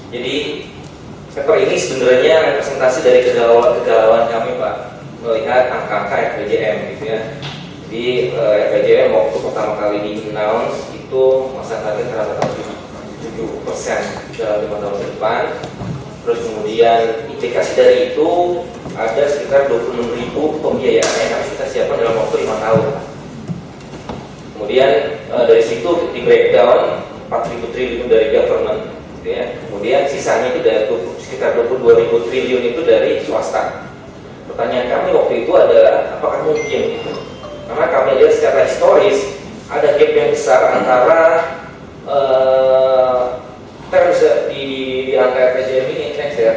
Jadi paper ini sebenarnya representasi dari kegalauan kami Pak, melihat angka-angka RPJM gitu ya. Jadi RPJM waktu pertama kali di-announce itu masa target rata-rata 7% dalam 5 tahun ke depan. Terus kemudian implikasi dari itu ada sekitar 26.000 pembiayaan yang harus kita siapkan dalam waktu 5 tahun. Kemudian dari situ di breakdown 4.000 triliun dari government, gitu ya. Kemudian sisanya itu dari sekitar 22.000 triliun itu dari swasta. Pertanyaan kami waktu itu adalah apakah mungkin gitu? Karena kami lihat secara historis ada gap yang besar antara terus di angka RPJM ini, next ya.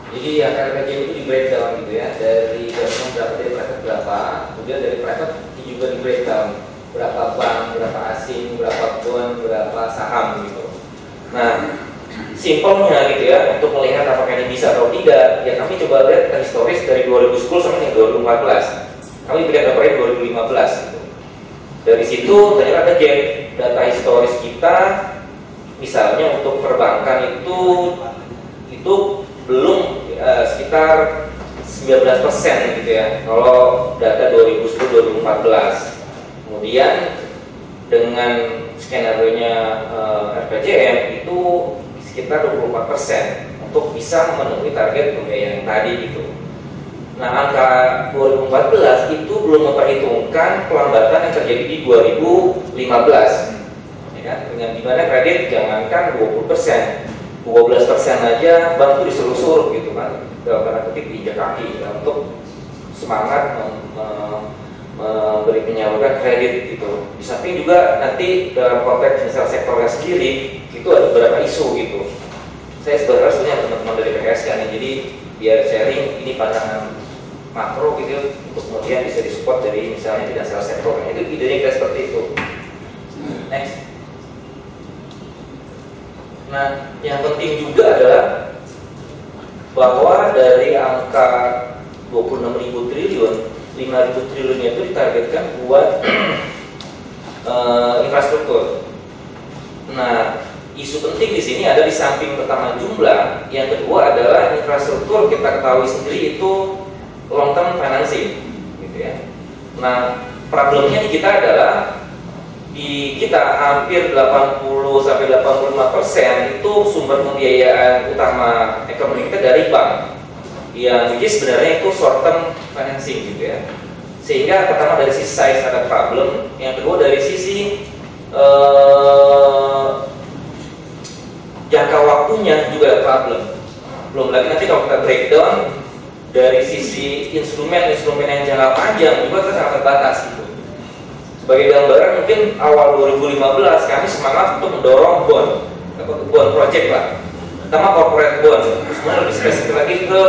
Jadi angka RPJM itu di breakdown gitu ya, dari government berapa, dari private berapa, kemudian dari private juga di breakdown berapa bank, berapa asing, berapa bond, berapa saham gitu. Nah, simpelnya gitu ya, untuk melihat apakah ini bisa atau tidak, ya kami coba lihat historis dari 2010 sampai 2014. Kami bikin laporan 2015 gitu. Dari situ ternyata ada gap data historis kita, misalnya untuk perbankan itu belum sekitar 19% gitu ya. Kalau data 2010-2014. Kemudian dengan skenario-nya RPJM itu sekitar 24% untuk bisa memenuhi target pembiayaan tadi gitu. Nah, angka 2014 itu belum memperhitungkan pelambatan yang terjadi di 2015, ya kan? Dengan dimana kredit jangankan 20%, 12% aja bank itu disuruh-suruh gitu kan, dalam tanda kutip injak kaki ya, untuk semangat memberi penyaluran kredit gitu. Di samping juga nanti dalam konteks misal sektornya sendiri itu ada beberapa isu gitu. Saya sebenarnya teman-teman dari PKS kan, jadi biar sharing ini pandangan makro gitu untuk kemudian bisa disupport dari misalnya finansial sektor. Itu idenya kita seperti itu. Next. Nah, yang penting juga adalah bahwa dari angka 26.000 triliun, 5.000 triliunnya itu ditargetkan buat infrastruktur. Nah, isu penting di sini ada di samping pertama jumlah, yang kedua adalah infrastruktur kita ketahui sendiri itu long term financing, gitu ya. Nah, problemnya di kita adalah di kita hampir 80-85% itu sumber pembiayaan utama ekonomi kita dari bank, yang sebenarnya itu short term financing, gitu ya. Sehingga pertama dari sisi size ada problem, yang kedua dari sisi jangka waktunya juga ada problem. Belum lagi nanti kalau kita breakdown dari sisi instrumen yang jangka panjang juga kita sangat terbatas gitu. Sebagai gambaran mungkin awal 2015 kami semangat untuk mendorong bond project lah, terutama corporate bond. Terus kemudian lebih spesifik lagi ke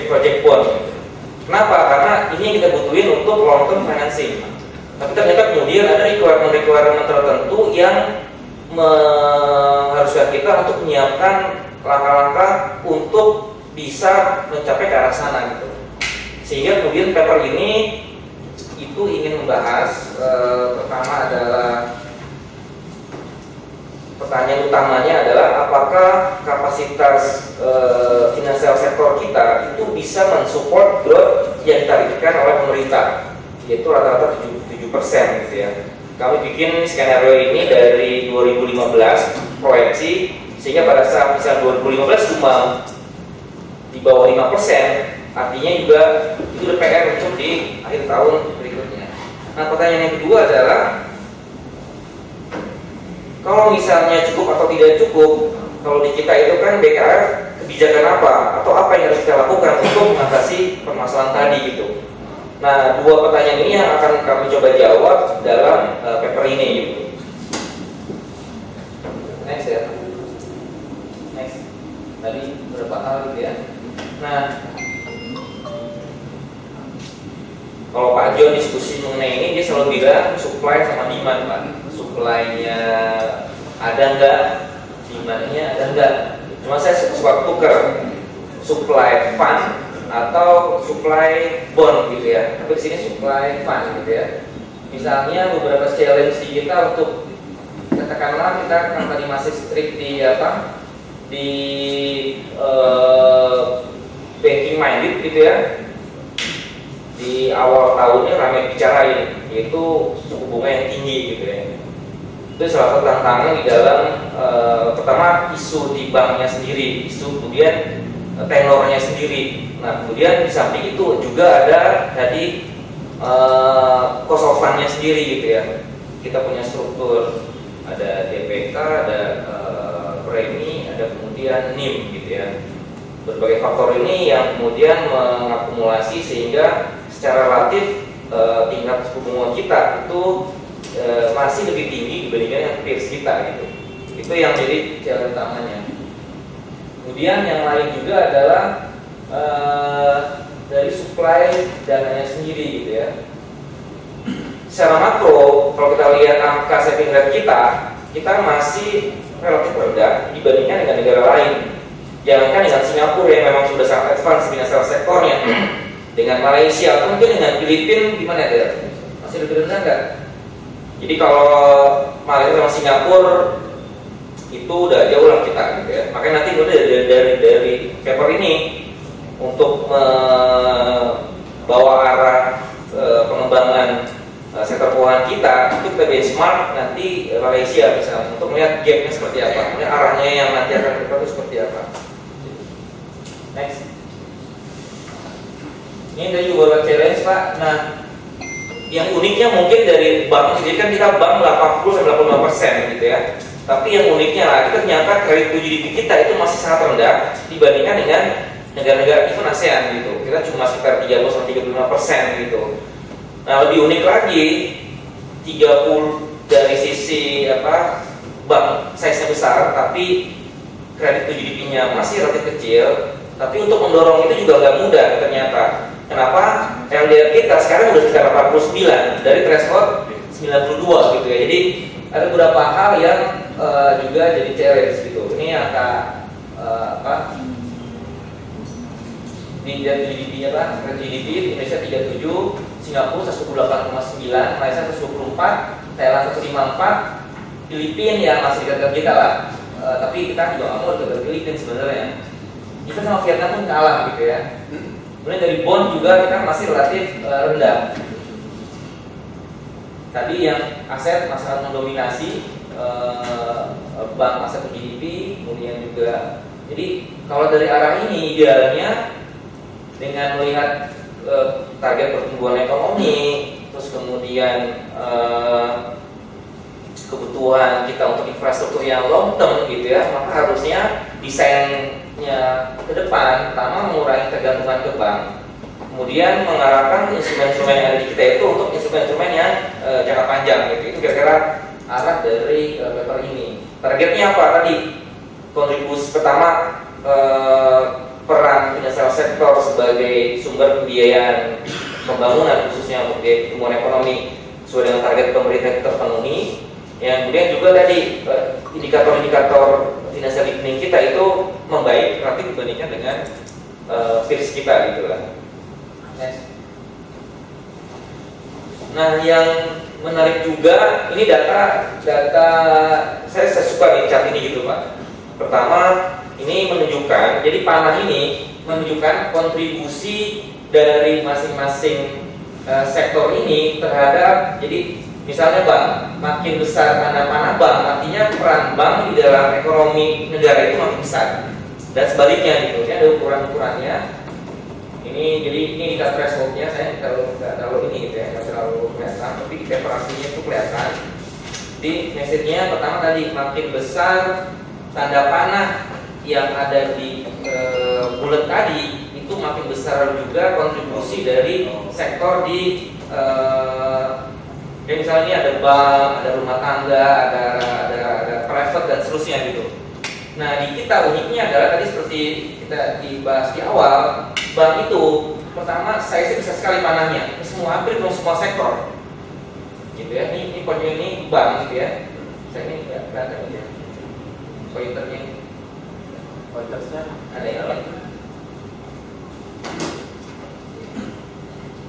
project bond. Kenapa? Karena ini yang kita butuhin untuk long term financing. Tapi ternyata kemudian ada requirement tertentu yang mengharuskan kita untuk menyiapkan langkah-langkah untuk bisa mencapai ke arah sana gitu. Sehingga kemudian paper ini itu ingin membahas pertama adalah pertanyaan utamanya adalah apakah kapasitas finansial sektor kita itu bisa mensupport growth yang ditargetkan oleh pemerintah, yaitu rata-rata 7% gitu ya. Kami bikin skenario ini dari 2015 proyeksi, sehingga pada saat misalnya 2015 cuma di bawah 5%, artinya juga itu udah PR untuk di akhir tahun berikutnya. Nah, pertanyaan yang kedua adalah kalau misalnya cukup atau tidak cukup, kalau di kita itu kan BKR kebijakan apa atau apa yang harus kita lakukan untuk mengatasi permasalahan tadi gitu. Nah, dua pertanyaan ini yang akan kami coba jawab dalam paper ini gitu. Next ya. Next. Tadi beberapa hal gitu ya. Nah, kalau Pak John diskusi mengenai ini, dia selalu bilang supply sama demand, Pak. Supply-nya ada enggak, demand-nya ada enggak. Cuma saya suka tuker supply fund atau supply bond gitu ya. Tapi di sini supply fund gitu ya. Misalnya beberapa challenge kita untuk katakanlah kita kan tadi masih strict di apa di banking minded gitu ya. Di awal tahunnya ramai bicarain, yaitu suku bunga yang tinggi gitu ya. Itu salah satu tantangan di dalam pertama isu di banknya sendiri, isu kemudian tenornya sendiri. Nah kemudian di samping itu juga ada tadi cost of fund-nya sendiri gitu ya. Kita punya struktur, ada DPK, ada premi, ada kemudian NIM gitu ya. Berbagai faktor ini yang kemudian mengakumulasi sehingga secara relatif tingkat suku bunga kita itu masih lebih tinggi dibandingkan yang peers kita gitu. Itu yang jadi challenge utamanya. Kemudian yang lain juga adalah dari supply dananya sendiri gitu ya. Secara makro, kalau kita lihat angka saving rate kita masih relatif rendah dibandingkan dengan negara lain. Jangankan dengan Singapura yang memang sudah sangat advance dengan salah sektornya, dengan Malaysia, mungkin dengan Filipina gimana ya? Masih lebih rendah nggak? Jadi kalau Malaysia sama Singapura itu udah jauh lah kita gitu ya. Makanya nanti dari paper ini untuk membawa arah pengembangan sektor keuangan kita itu kita benchmark nanti Malaysia misalnya untuk melihat gapnya seperti apa, kemudian arahnya yang nanti akan kita itu seperti apa. Next. Ini dari juga challenge Pak. Nah, yang uniknya mungkin dari bank sendiri kan kita bank 80-85% gitu ya. Tapi yang uniknya lagi ternyata kredit to GDP kita itu masih sangat rendah dibandingkan dengan negara-negara even ASEAN gitu. Kita cuma sekitar 30-35% gitu. Nah, lebih unik lagi 30 dari sisi apa bank size-nya besar tapi kredit to GDP-nya masih relatif kecil. Tapi untuk mendorong itu juga nggak mudah ternyata. Kenapa? LDR kita sekarang udah sekitar 89 dari threshold 92 gitu ya. Jadi ada beberapa hal yang juga jadi challenge gitu. Ini angka apa? Di GDP-nya Pak, GDP Indonesia 37, Singapura 128,9, Malaysia 124, Thailand 154, Filipina yang masih dekat kita lah. Tapi kita juga nggak mau dekat Filipina sebenarnya. Kita sama Vietnam pun kalah gitu ya. Kemudian dari bond juga kita masih relatif rendah. Tadi yang aset masyarakat mendominasi bank aset GDP, kemudian juga. Jadi kalau dari arah ini idealnya dengan melihat target pertumbuhan ekonomi, terus kemudian kebutuhan kita untuk infrastruktur yang long term gitu ya, maka harusnya desainnya ke depan pertama mengurangi ketergantungan ke bank, kemudian mengarahkan instrumen-instrumen yang ada di kita itu untuk instrumen-instrumen yang jangka panjang gitu. Itu kira-kira arah dari paper ini. Targetnya apa tadi? Kontribusi pertama peran financial sektor sebagai sumber pembiayaan pembangunan khususnya untuk pertumbuhan ekonomi sesuai dengan target pemerintah terpenuhi. Yang kemudian juga tadi indikator-indikator financial deepening kita itu membaik relatif dibandingkan dengan peers kita gitu lah. Next. Nah yang menarik juga ini data saya suka nih chart ini gitu Pak. Pertama ini menunjukkan, jadi panah ini menunjukkan kontribusi dari masing-masing sektor ini terhadap, jadi misalnya bank, makin besar tanda panah bank, artinya peran bank di dalam ekonomi negara itu makin besar. Dan sebaliknya gitu, ini ada ukuran-ukurannya. Ini jadi ini indikator thresholdnya, saya nggak terlalu ini gitu ya, nggak terlalu kelihatan, tapi di paper aslinya itu kelihatan. Di message-nya pertama tadi makin besar tanda panah yang ada di bulat tadi itu makin besar juga kontribusi dari sektor di ya misalnya ini ada bank, ada rumah tangga, ada private dan seterusnya gitu. Nah di kita uniknya adalah tadi seperti kita dibahas di awal, bank itu pertama size-nya besar sekali panahnya, hampir semua sektor gitu ya. Ini pokoknya ini bank gitu ya. Saya ini nggak kelihatan ya pointernya. Pointersnya ada yang lain.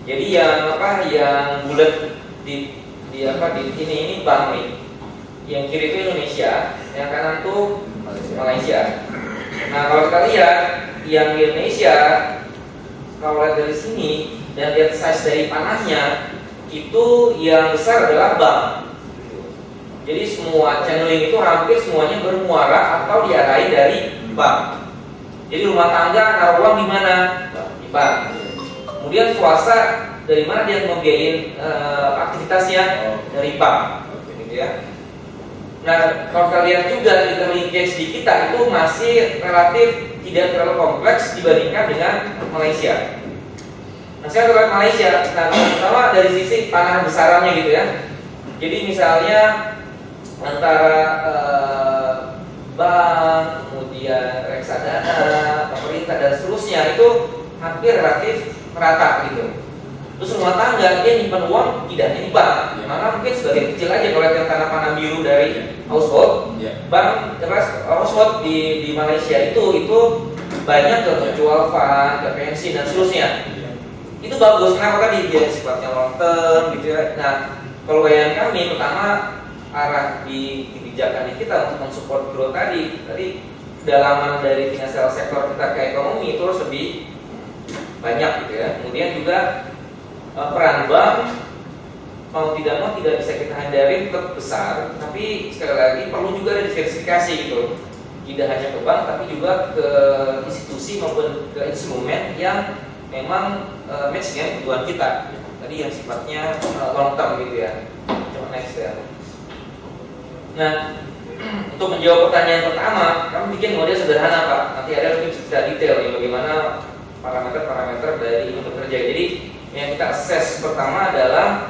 Jadi yang apa yang bulat di ini bank nih. yang kiri itu Indonesia, yang kanan tuh Malaysia. Nah kalau kita lihat yang di Indonesia, kalau lihat dari sini dan lihat size dari panahnya, itu yang besar adalah bank. Jadi semua channeling itu hampir semuanya bermuara atau diarahi dari bank. Jadi rumah tangga naruh uang di mana? Di bank. Kemudian swasta dari mana dia membiayain aktivitasnya? Dari bank. Gitu ya. Nah, kalau kita lihat juga interlinkage di kita itu masih relatif tidak terlalu kompleks dibandingkan dengan Malaysia. Nah, saya lihat Malaysia. Nah, pertama dari sisi panah besarannya gitu ya. Jadi misalnya antara bank, kemudian reksadana, pemerintah dan seterusnya itu hampir relatif merata gitu. Terus rumah tangga dia nyimpan uang tidak hanya di bank, maka mungkin sebagian kecil aja kalau lihat tanah panah biru dari household, bank household di Malaysia itu banyak ke mutual fund, ke pensi dan seterusnya. Itu bagus, kenapa tadi dia sifatnya long term gitu ya. Nah kalau bayangan kami pertama arah di kebijakan kita untuk mensupport growth tadi kedalaman dari finansial sektor kita ke ekonomi itu harus lebih banyak gitu ya. Kemudian juga peran bank mau tidak bisa kita hindari tetap besar, tapi sekali lagi perlu juga ada diversifikasi gitu, tidak hanya ke bank tapi juga ke institusi maupun ke instrumen yang memang match dengan kebutuhan kita tadi yang sifatnya long term gitu ya. Coba next ya. Nah untuk menjawab pertanyaan pertama, kami bikin model sederhana Pak, nanti ada lebih bisa detail nih bagaimana parameter-parameter dari ini bekerja. Jadi yang kita assess pertama adalah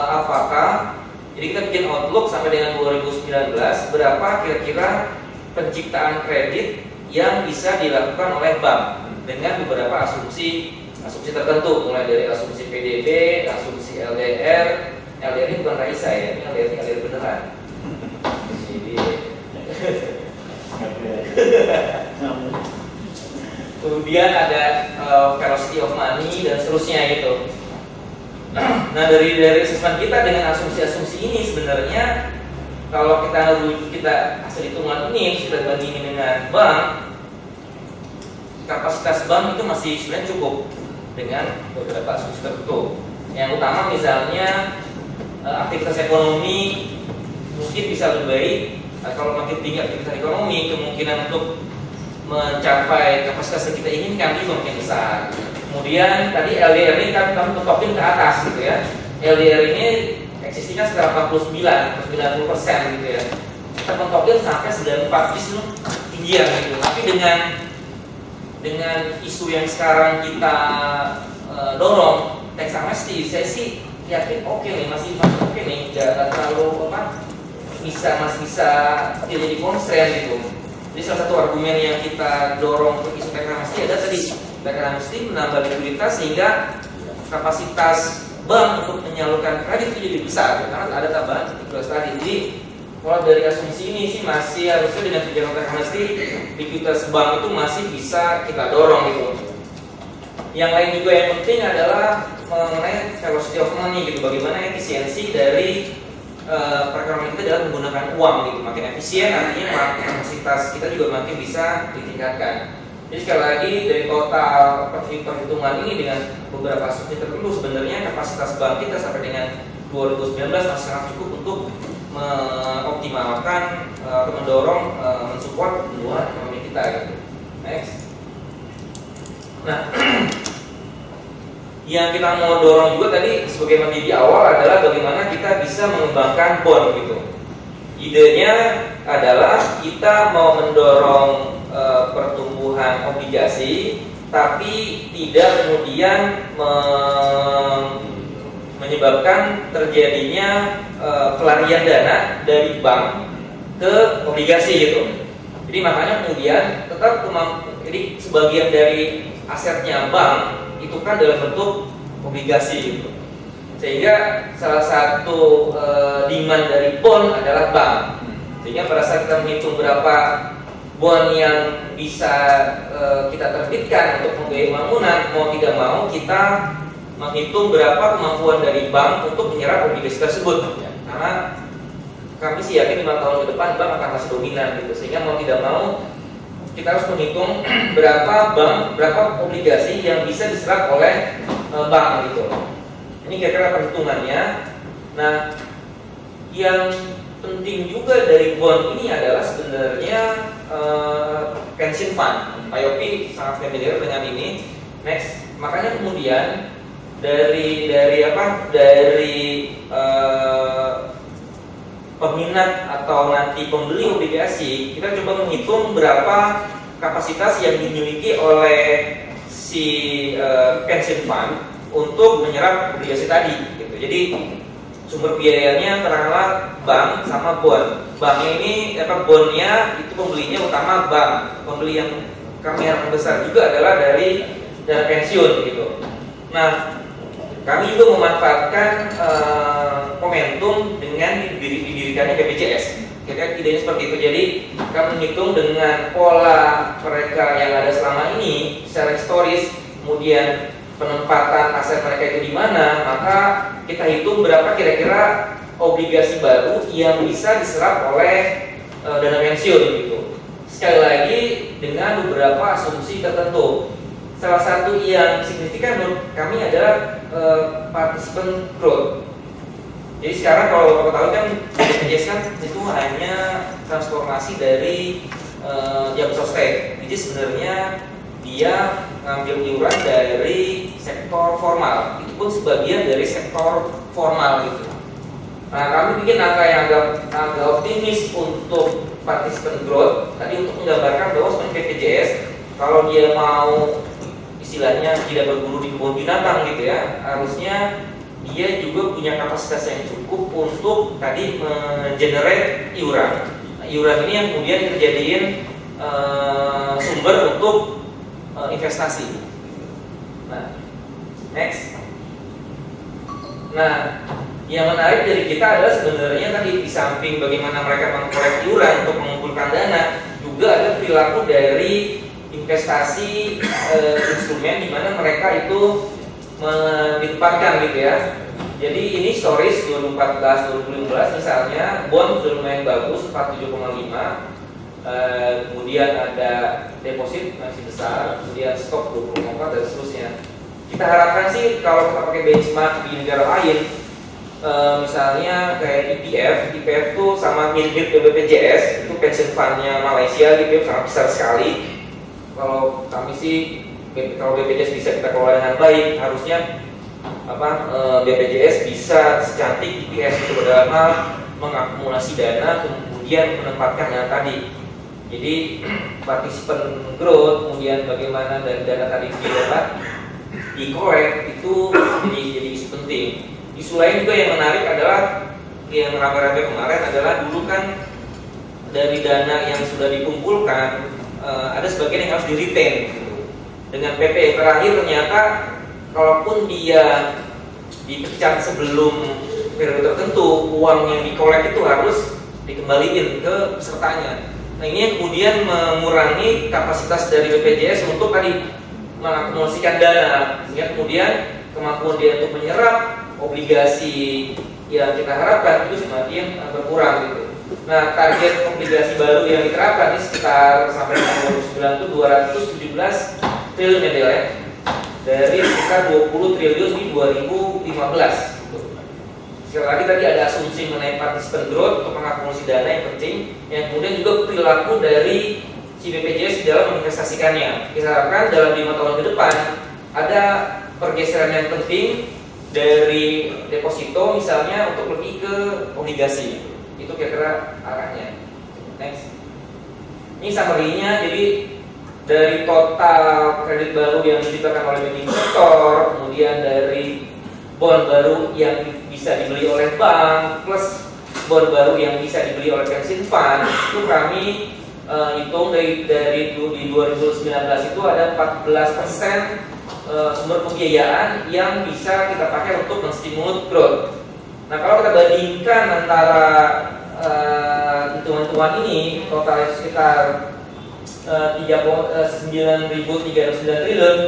apakah, jadi kita bikin outlook sampai dengan 2019 berapa kira-kira penciptaan kredit yang bisa dilakukan oleh bank dengan beberapa asumsi tertentu, mulai dari asumsi PDB, asumsi LDR ini bukan Raisa ya, ini LDR beneran. Jadi kemudian ada velocity of money dan seterusnya gitu. Nah dari asesmen kita dengan asumsi-asumsi ini sebenarnya kalau kita hasil hitungan ini kita bandingin dengan bank, kapasitas bank itu masih sebenarnya cukup dengan beberapa asumsi tertentu. Yang utama misalnya aktivitas ekonomi mungkin bisa lebih baik. Kalau makin tinggi aktivitas ekonomi, kemungkinan untuk mencapai kapasitas yang kita inginkan itu makin besar. Kemudian tadi LDR ini kami tetokin ke atas gitu ya. LDR ini eksistinya sekitar 90% gitu ya. Kita tetokin sampai 94 itu tinggian gitu. Tapi dengan isu yang sekarang kita dorong tax amnesty, saya sih yakin oke nih, masih oke nih, tidak terlalu masih bisa tidak jadi constraint gitu. Jadi salah satu argumen yang kita dorong untuk isu tax amnesty adalah tadi tax amnesty menambah likuiditas sehingga kapasitas bank untuk menyalurkan kredit itu jadi besar karena ada tambahan likuiditas tadi. Jadi kalau dari asumsi ini sih masih harusnya dengan kebijakan tax amnesty likuiditas bank itu masih bisa kita dorong gitu. Yang lain juga yang penting adalah mengenai velocity of money gitu, bagaimana efisiensi dari perekonomian kita dalam menggunakan uang gitu. Makin efisien artinya kapasitas kita juga makin bisa ditingkatkan. Jadi sekali lagi dari total perhitungan ini dengan beberapa asumsi tertentu sebenarnya kapasitas bank kita sampai dengan 2019 masih sangat cukup untuk mengoptimalkan atau mendorong mensupport pertumbuhan ekonomi kita gitu. Next. Nah, yang kita mau dorong juga tadi sebagaimana di awal adalah bagaimana kita bisa mengembangkan bond gitu. Idenya adalah kita mau mendorong pertumbuhan obligasi, tapi tidak kemudian menyebabkan terjadinya pelarian dana dari bank ke obligasi gitu. Jadi makanya kemudian tetap jadi sebagian dari asetnya bank itu kan dalam bentuk obligasi gitu. Sehingga salah satu demand dari bond adalah bank. Sehingga pada saat kita menghitung berapa bond yang bisa kita terbitkan untuk membiayai pembangunan, mau tidak mau kita menghitung berapa kemampuan dari bank untuk menyerap obligasi tersebut. Karena kami sih yakin 5 tahun ke depan bank akan masih dominan gitu, sehingga mau tidak mau kita harus menghitung berapa obligasi yang bisa diserap oleh bank gitu. Ini kira-kira perhitungannya. Nah, yang penting juga dari bond ini adalah sebenarnya pension fund. Pak Yopi sangat familiar dengan ini. Next, makanya kemudian dari peminat atau nanti pembeli obligasi, kita coba menghitung berapa kapasitas yang dimiliki oleh si pension fund untuk menyerap obligasi tadi gitu. Jadi sumber biayanya katakanlah bank sama bond. Banknya ini bondnya itu pembelinya utama bank. Pembeli yang kami harapkan besar juga adalah dari dana pensiun gitu. Nah, kami juga memanfaatkan momentum dengan didirikannya BPJS. Kira-kira idenya seperti itu. Jadi kami menghitung dengan pola mereka yang ada selama ini secara historis, kemudian penempatan aset mereka itu di mana, maka kita hitung berapa kira-kira obligasi baru yang bisa diserap oleh dana pensiun gitu. Sekali lagi dengan beberapa asumsi tertentu. Salah satu yang signifikan menurut kami adalah participant growth. Jadi sekarang kalau Bapak tahu kan BPJS kan itu hanya transformasi dari jam sostek. Jadi sebenarnya dia ngambil iuran dari sektor formal. Itu pun sebagian dari sektor formal gitu. Nah, kami bikin angka yang agak optimis untuk participant growth. Tadi untuk menggambarkan bahwa sebenarnya BPJS kalau dia mau istilahnya tidak berburu di kebun binatang gitu ya, harusnya dia juga punya kapasitas yang cukup untuk tadi mengenerate iuran. Nah, iuran ini yang kemudian terjadiin sumber untuk investasi. Nah, next. Nah, yang menarik dari kita adalah sebenarnya tadi di samping bagaimana mereka mengkolek iuran untuk mengumpulkan dana, juga ada perilaku dari investasi instrumen di mana mereka itu ditempatkan gitu ya. Jadi ini stories 2014-2015 misalnya bond sudah lumayan bagus 47,5, kemudian ada deposit masih besar, kemudian stok 20,4 dan seterusnya. Kita harapkan sih kalau kita pakai benchmark di negara lain, misalnya kayak IPF tuh sama mirip BPJS, itu pension fundnya Malaysia gitu sangat besar sekali. Kalau kami sih, kalau BPJS bisa kita kelola dengan baik, harusnya BPJS bisa secantik IPF itu dalam hal mengakumulasi dana kemudian menempatkan dana tadi. Jadi participant growth, kemudian bagaimana dari dana tadi didapat dikolek itu jadi isu penting. Isu lain juga yang menarik adalah yang rame-rame kemarin adalah dulu kan dari dana yang sudah dikumpulkan ada sebagian yang harus di-retain gitu. Dengan PP terakhir ternyata kalaupun dia dipecat sebelum periode tertentu, uang yang dikolek itu harus dikembalikan ke pesertanya. Nah, ini yang kemudian mengurangi kapasitas dari BPJS untuk tadi mengakumulasikan dana, sehingga kemudian kemampuan dia untuk menyerap obligasi yang kita harapkan itu semakin berkurang gitu. Nah, target obligasi baru yang diterapkan ini sekitar sampai tahun 2009 itu 217 triliun ya, dari sekitar 20 triliun di 2015. Sekali lagi tadi ada asumsi mengenai participant growth untuk mengakumulasi dana yang penting, yang kemudian juga perilaku dari si BPJS di dalam menginvestasikannya. Kita harapkan dalam 5 tahun ke depan ada pergeseran yang penting dari deposito misalnya untuk lebih ke obligasi. Itu kira-kira arahnya. Next. Ini summary-nya, jadi dari total kredit baru yang diciptakan oleh banking sektor, kemudian dari bond baru yang bisa dibeli oleh bank, plus bond baru yang bisa dibeli oleh pension fund, itu kami hitung dari di 2019 itu ada 14% sumber pembiayaan yang bisa kita pakai untuk menstimulus growth. Nah, kalau kita bandingkan antara hitungan-hitungan ini, totalnya sekitar 9.309 triliun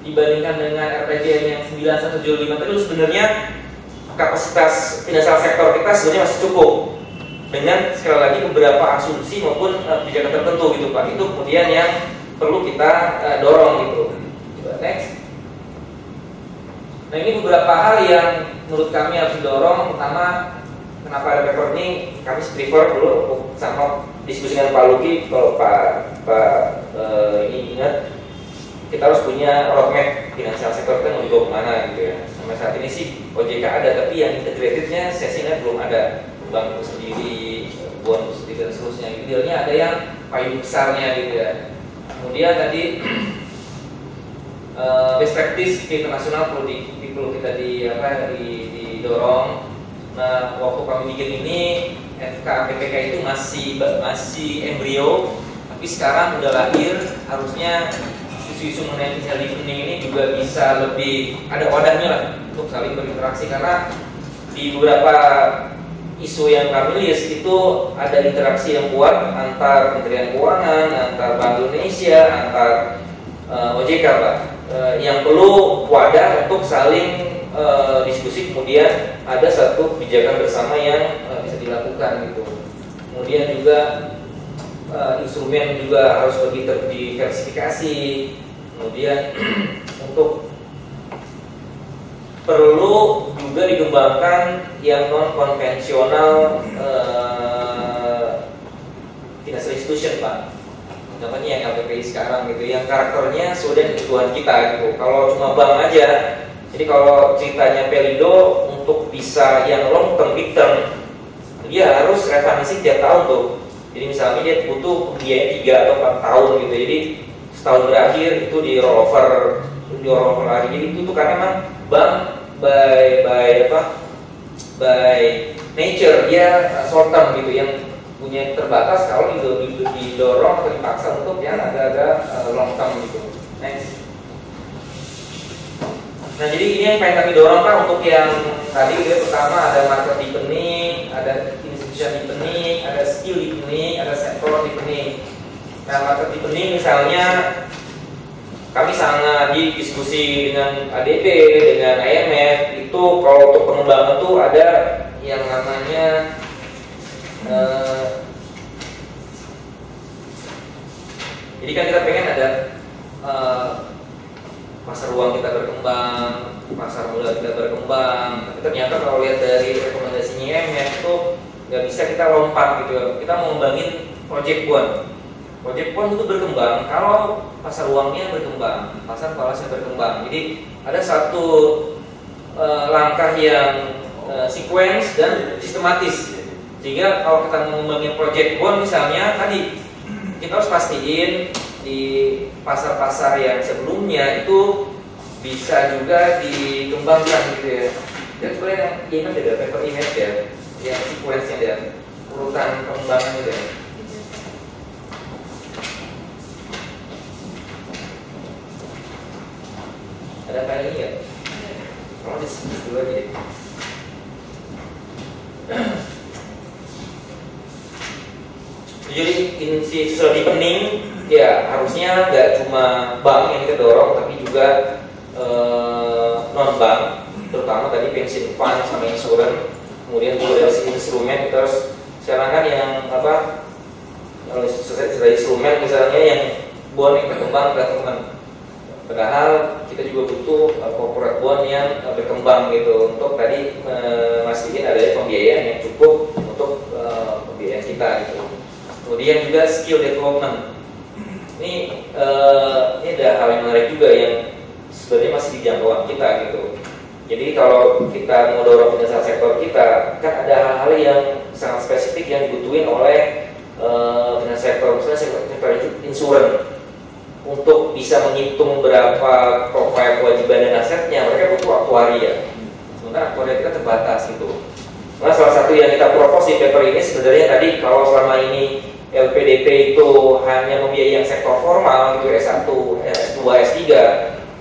dibandingkan dengan RPJM yang 9.175 triliun, sebenarnya kapasitas finansial sektor kita sebenarnya masih cukup. dengan sekali lagi beberapa asumsi maupun kebijakan tertentu gitu Pak. Itu kemudian yang perlu kita dorong gitu. Coba next. Nah ini beberapa hal yang menurut kami harus didorong. Pertama, kenapa ada paper ini? Kami prefer dulu sama diskusi dengan Pak Luki. Kalau Pak ini ingat, kita harus punya roadmap finansial sektor kita mau dibawa kemana gitu ya. Sampai saat ini sih OJK ada, tapi yang integratednya saya sih belum ada. Bank sendiri, bond sendiri dan seterusnya. Idealnya ada yang payung besarnya gitu ya. Kemudian tadi best practice internasional perlu kita didorong. Nah, waktu kami bikin ini FKPPK itu masih embrio, tapi sekarang udah lahir. Harusnya isu-isu mengenai financial deepening ini juga bisa lebih ada wadahnya lah untuk saling berinteraksi, karena di beberapa isu yang kami list itu ada interaksi yang kuat antar Kementerian Keuangan, antar Bank Indonesia, antar OJK Pak, yang perlu wadah untuk saling diskusi, kemudian ada satu kebijakan bersama yang bisa dilakukan gitu. Kemudian juga instrumen juga harus lebih diversifikasi. Kemudian untuk perlu juga dikembangkan yang non konvensional financial institution Pak. Contohnya yang LPPI sekarang gitu, yang karakternya sesuai dengan kebutuhan kita gitu. Kalau cuma bank aja, jadi kalau ceritanya Pelindo untuk bisa yang long term, big term, dia harus refinancing tiap tahun tuh. Jadi misalnya dia butuh pembiayaan 3 atau 4 tahun gitu. Jadi setahun berakhir itu di rollover lagi. Jadi itu tuh karena memang bank by nature dia short term gitu, yang punya terbatas kalau didorong atau dipaksa untuk yang agak-agak long term gitu. Next. Nah jadi ini yang pengen kami dorong Pak untuk yang tadi gitu. Pertama ada market deepening, ada institution deepening, ada skill deepening, ada sektor deepening. Nah market deepening misalnya kami sangat diskusi dengan ADB, dengan IMF, itu kalau untuk pengembangan tuh ada yang namanya jadi kan kita pengen ada pasar uang kita berkembang, pasar modal kita berkembang, tapi ternyata kalau lihat dari rekomendasinya IMF itu nggak bisa kita lompat gitu. Kita mau ngembangin project bond. Project bond itu berkembang kalau pasar uangnya berkembang, pasar falasnya berkembang. Jadi ada satu langkah yang sequence dan sistematis. Sehingga kalau kita ngembangin project bond misalnya tadi, kita harus pastiin di pasar-pasar yang sebelumnya itu bisa juga dikembangkan gitu ya. Dan sebenarnya ingat ada paper image ya, yang sequence-nya dan urutan pengembangan itu ya. Ada file ini ya? Kalau di sini dulu aja deh. Jadi institusi deepening ya harusnya nggak cuma bank yang kita dorong, tapi juga non bank, terutama tadi pension fund sama insurance. Kemudian juga dari instrumen kita harus sekarang kan yang dari instrumen misalnya yang bond yang berkembang teman. Padahal kita juga butuh corporate bond yang berkembang gitu untuk tadi memastikan adanya pembiayaan yang cukup untuk pembiayaan kita gitu. Kemudian juga skill development. Ini ada hal yang menarik juga yang sebenarnya masih di jangkauan kita gitu. Jadi kalau kita mau dorong financial sektor kita, kan ada hal-hal yang sangat spesifik yang dibutuhin oleh financial sektor, misalnya sektor insurance. Untuk bisa menghitung berapa profil kewajiban dan asetnya, mereka butuh aktuaria. Sementara aktuaria kita terbatas gitu. Nah, salah satu yang kita propose di paper ini sebenarnya tadi kalau selama ini LPDP itu hanya membiayai yang sektor formal gitu, S1, S2, S3,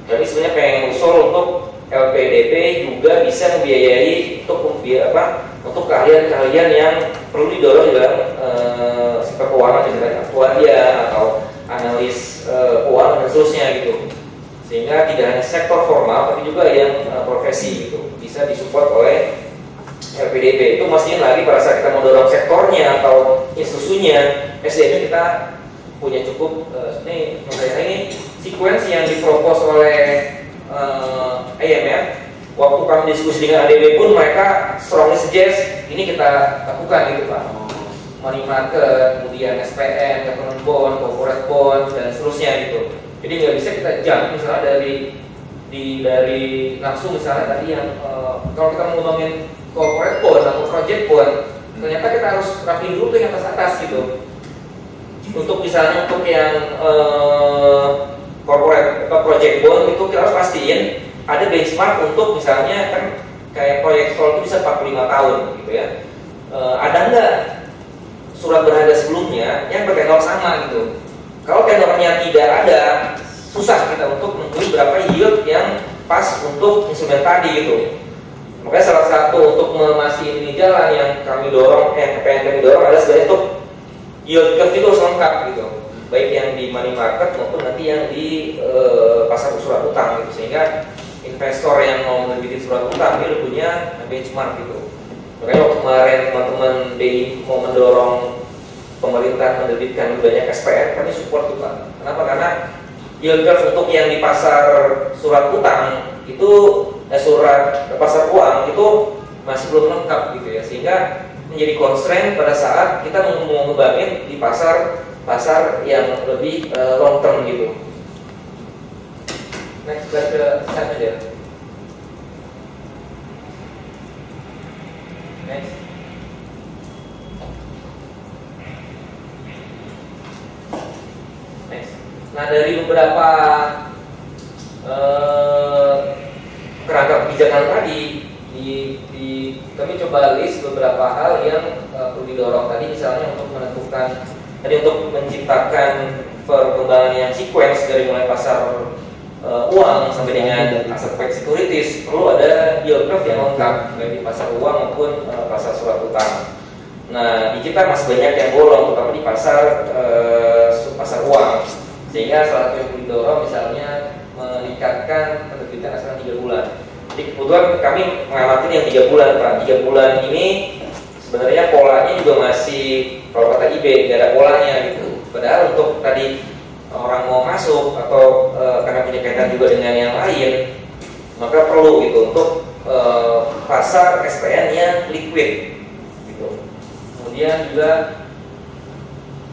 tapi sebenarnya pengen usul untuk LPDP juga bisa membiayai untuk keahlian-keahlian yang perlu didorong dalam sektor keuangan, misalnya aktuaria atau analis keuangan dan seterusnya gitu, sehingga tidak hanya sektor formal tapi juga yang profesi gitu bisa disupport oleh LPDP. Itu mestinya lagi pada saat kita mau dorong sektornya atau institusinya, SDM-nya kita punya cukup. Ini menurut saya ini sequence yang dipropos oleh IMF. Waktu kami diskusi dengan ADB pun mereka strongly suggest ini kita lakukan gitu Pak. Money market, kemudian SPN, government bond, corporate bond, dan seterusnya gitu. Jadi nggak bisa kita jump misalnya dari langsung misalnya tadi yang kalau kita mau ngomongin corporate bond atau project bond, ternyata kita harus rapiin dulu tuh yang atas gitu. Untuk misalnya untuk yang corporate project bond itu kita harus pastiin ada benchmark untuk misalnya kan kayak proyek tol itu bisa 45 tahun gitu ya. Ada nggak surat berharga sebelumnya yang bertenor sama gitu. Kalau tenornya tidak ada, susah kita untuk menentukan berapa yield yang pas untuk instrumen tadi gitu. Makanya salah satu untuk memastikan ini jalan yang kami dorong, kami dorong adalah sebenarnya untuk yield curve itu harus lengkap gitu. Baik yang di money market maupun nanti yang di pasar surat utang gitu. Sehingga investor yang mau menerbitin surat utang dia punya benchmark gitu. Makanya waktu kemarin teman-teman BI mau mendorong pemerintah menerbitkan banyak SPN, kami support tuh Pak. Kenapa? Karena yield curve untuk yang di pasar surat utang itu surat pasar uang itu masih belum lengkap gitu ya, sehingga menjadi constraint pada saat kita mau ngebangun di pasar yang lebih long term gitu. Next slide ke slide aja. Next. Nah dari beberapa kerangka kebijakan tadi kami coba list beberapa hal yang perlu didorong tadi, misalnya untuk menentukan tadi untuk menciptakan perkembangan yang sequence dari mulai pasar uang sampai dengan aset-backed securities, perlu ada yield curve yang lengkap baik di pasar uang maupun pasar surat utang. Nah di kita masih banyak yang bolong, terutama di pasar uang, sehingga salah satu yang didorong misalnya meningkatkan penerbitan asalnya 3 bulan. Jadi kebetulan kami mengamati yang 3 bulan Pak. 3 bulan ini sebenarnya polanya juga masih, kalau kata IB, tidak ada polanya gitu. Padahal untuk tadi orang mau masuk atau karena punya kaitan juga dengan yang lain, maka perlu gitu untuk pasar SPN yang liquid gitu. Kemudian juga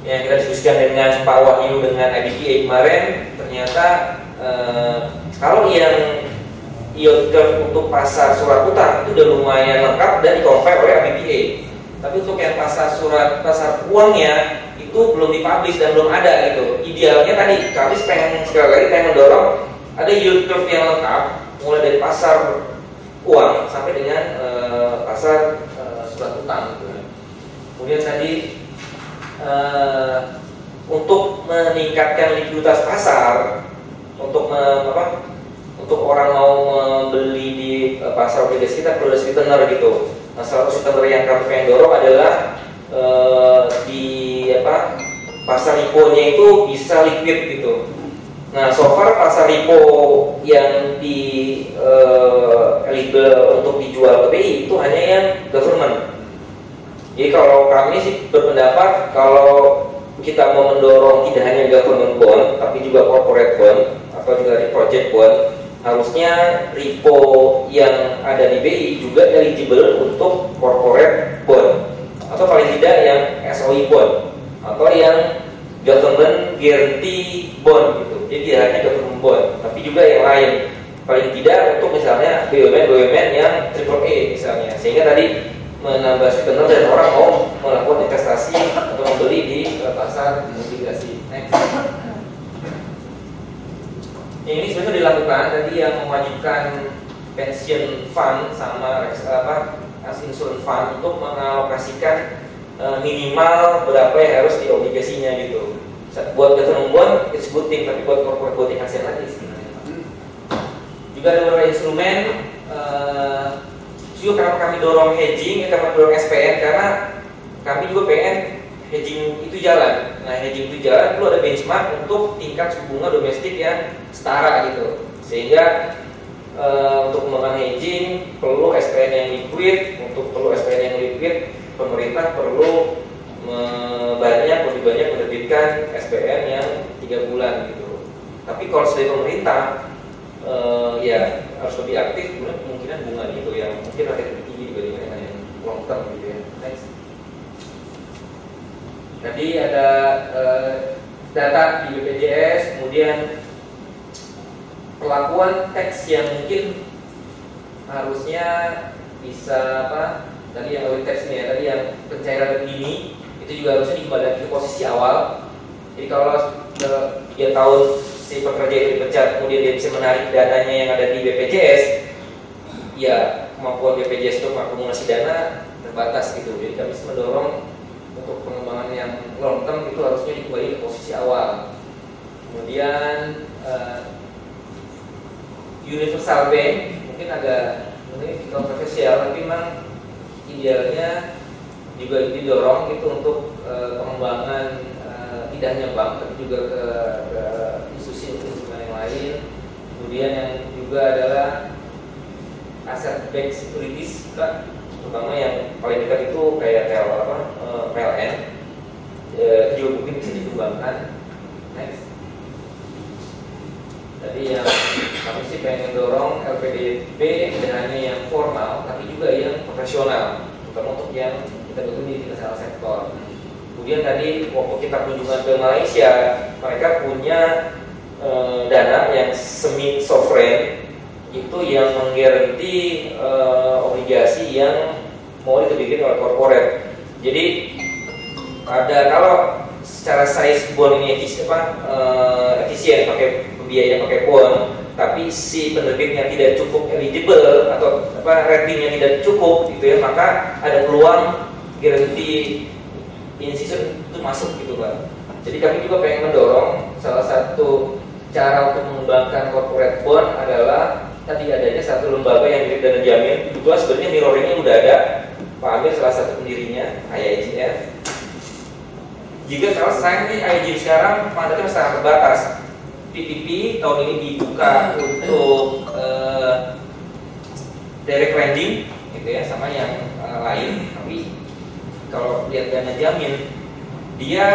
yang kita diskusikan dengan Pak Wahyu dengan IBPA kemarin, ternyata kalau yang yield curve untuk pasar surat utang itu udah lumayan lengkap dan di-compare oleh IBPA. Tapi untuk yang pasar uangnya itu belum dipublish dan belum ada gitu. Idealnya tadi kami sekali lagi pengen mendorong ada yield curve yang lengkap mulai dari pasar uang sampai dengan pasar surat utang gitu. Kemudian tadi untuk meningkatkan likuiditas pasar, untuk orang mau membeli di pasar obligasi kita perlu ada sweetener gitu. Nah, salah satu sweetener yang kami pengen dorong adalah pasar repo-nya itu bisa liquid gitu. Nah, so far pasar repo yang di eligible untuk dijual ke BI itu hanya yang government. Jadi kalau kami sih berpendapat kalau kita mau mendorong tidak hanya government bond tapi juga corporate bond atau juga di project bond, harusnya repo yang ada di BI juga eligible untuk corporate bond atau paling tidak yang SOE bond atau yang government guarantee bond gitu. Jadi tidak hanya government bond tapi juga yang lain, paling tidak untuk misalnya BUMN yang AAA misalnya, sehingga tadi menambah sweetener dan orang mau melakukan investasi atau membeli di pasar obligasi. Next. Ini sebenarnya dilakukan tadi yang mewajibkan pension fund sama insurance fund untuk mengalokasikan minimal berapa yang harus di obligasinya gitu. Buat government bond it's good thing, tapi buat corporate bond yang kasihan lagi sebenarnya. Juga ada beberapa instrumen juga kenapa kami dorong hedging, kami dorong SPN karena kami juga pengen hedging itu jalan. Nah, hedging itu jalan perlu ada benchmark untuk tingkat suku bunga domestik yang setara gitu. Sehingga untuk pengembangan hedging perlu SPN yang liquid. Untuk perlu SPN yang liquid, pemerintah perlu lebih banyak menerbitkan SPN yang 3 bulan gitu. Tapi kalau dari pemerintah ya harus lebih aktif, kemudian kemungkinan bunganya itu yang mungkin relatif lebih tinggi dibandingkan dengan yang long term gitu ya. Next. Tadi ada data di BPJS, kemudian perlakuan teks yang mungkin harusnya bisa tadi yang early tax ini ya, tadi yang pencairan dini itu juga harusnya dikembalikan ke posisi awal. Jadi kalau 3 tahun si pekerja itu dipecat, kemudian dia bisa menarik dananya yang ada di BPJS, ya kemampuan BPJS untuk mengakumulasi dana terbatas gitu. Jadi kami mendorong untuk pengembangan yang long term itu harusnya dikembalikan ke posisi awal. Kemudian universal bank mungkin agak kontroversial, tapi memang idealnya juga didorong gitu untuk pengembangan tidak hanya bank tapi juga ke institusi yang lain. Kemudian yang juga adalah asset backed securities, terutama yang paling dekat itu kayak PLN, juga mungkin bisa dikembangkan. Next. Tadi yang kami sih pengen dorong LPDP tidak hanya yang formal tapi juga yang profesional, terutama untuk yang kita butuh di financial sektor. Kemudian tadi waktu kita kunjungan ke Malaysia, mereka punya dana yang semi sovereign itu yang menggaranti obligasi yang mau diterbitkan oleh corporate. Jadi ada kalau secara size bond ini efisien pakai biaya pakai bond, tapi si penerbitnya tidak cukup eligible atau ratingnya tidak cukup gitu ya, maka ada peluang guarantee institution itu masuk gitu Pak. Jadi kami juga pengen mendorong salah satu cara untuk mengembangkan corporate bond adalah tadi adanya satu lembaga yang mirip dana jamin. Juga sebenarnya mirroringnya udah ada. Pak Amir salah satu pendirinya, IIGF. Jika kalau saya ini IIGF sekarang mandatnya sangat terbatas. PPP tahun ini dibuka untuk direct lending gitu ya, sama yang lain. Tapi kalau lihat dana jamin, dia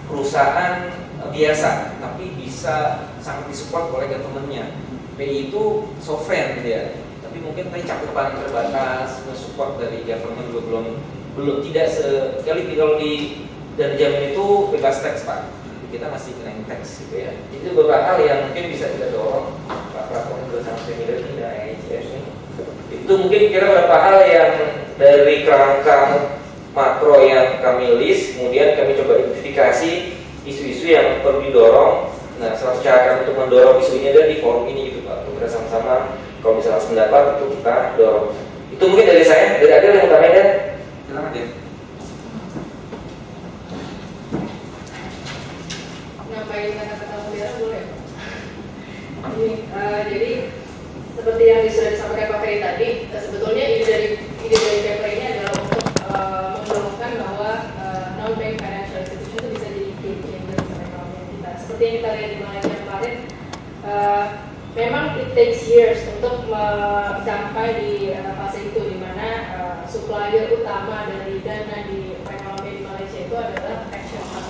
perusahaan biasa tapi bisa sangat disupport oleh government-nya. PI itu sovereign dia, tapi mungkin tadi cakupan terbatas, support dari government juga belum tidak sekali. Kalau di dana jamin itu bebas teks Pak, kita masih kena teks gitu ya. Itu beberapa hal yang mungkin bisa kita dorong. Pak Prabowo juga sangat familiar dengan IIGF ini. Itu mungkin kira beberapa hal yang dari kerangka makro yang kami list, kemudian kami coba identifikasi isu-isu yang perlu didorong. Nah, salah satu cara kami untuk mendorong isu ini adalah di forum ini gitu Pak. Kita sama-sama kalau misalnya pendapat itu kita dorong. Itu mungkin dari saya, dari Adel yang utama ya. Silakan deh. Ngapain kata-kata mutiara boleh? Jadi seperti yang sudah disampaikan Pak Ferry tadi, sebetulnya ide dari paper ini adalah untuk mendorongkan bahwa non-bank financial institution itu bisa jadi game changer untuk ekonomi kita. Seperti yang kita lihat di Malaysia kemarin, memang it takes years untuk mencapai di fase itu, di mana supplier utama dari dana di ekonomi di Malaysia itu adalah pension fund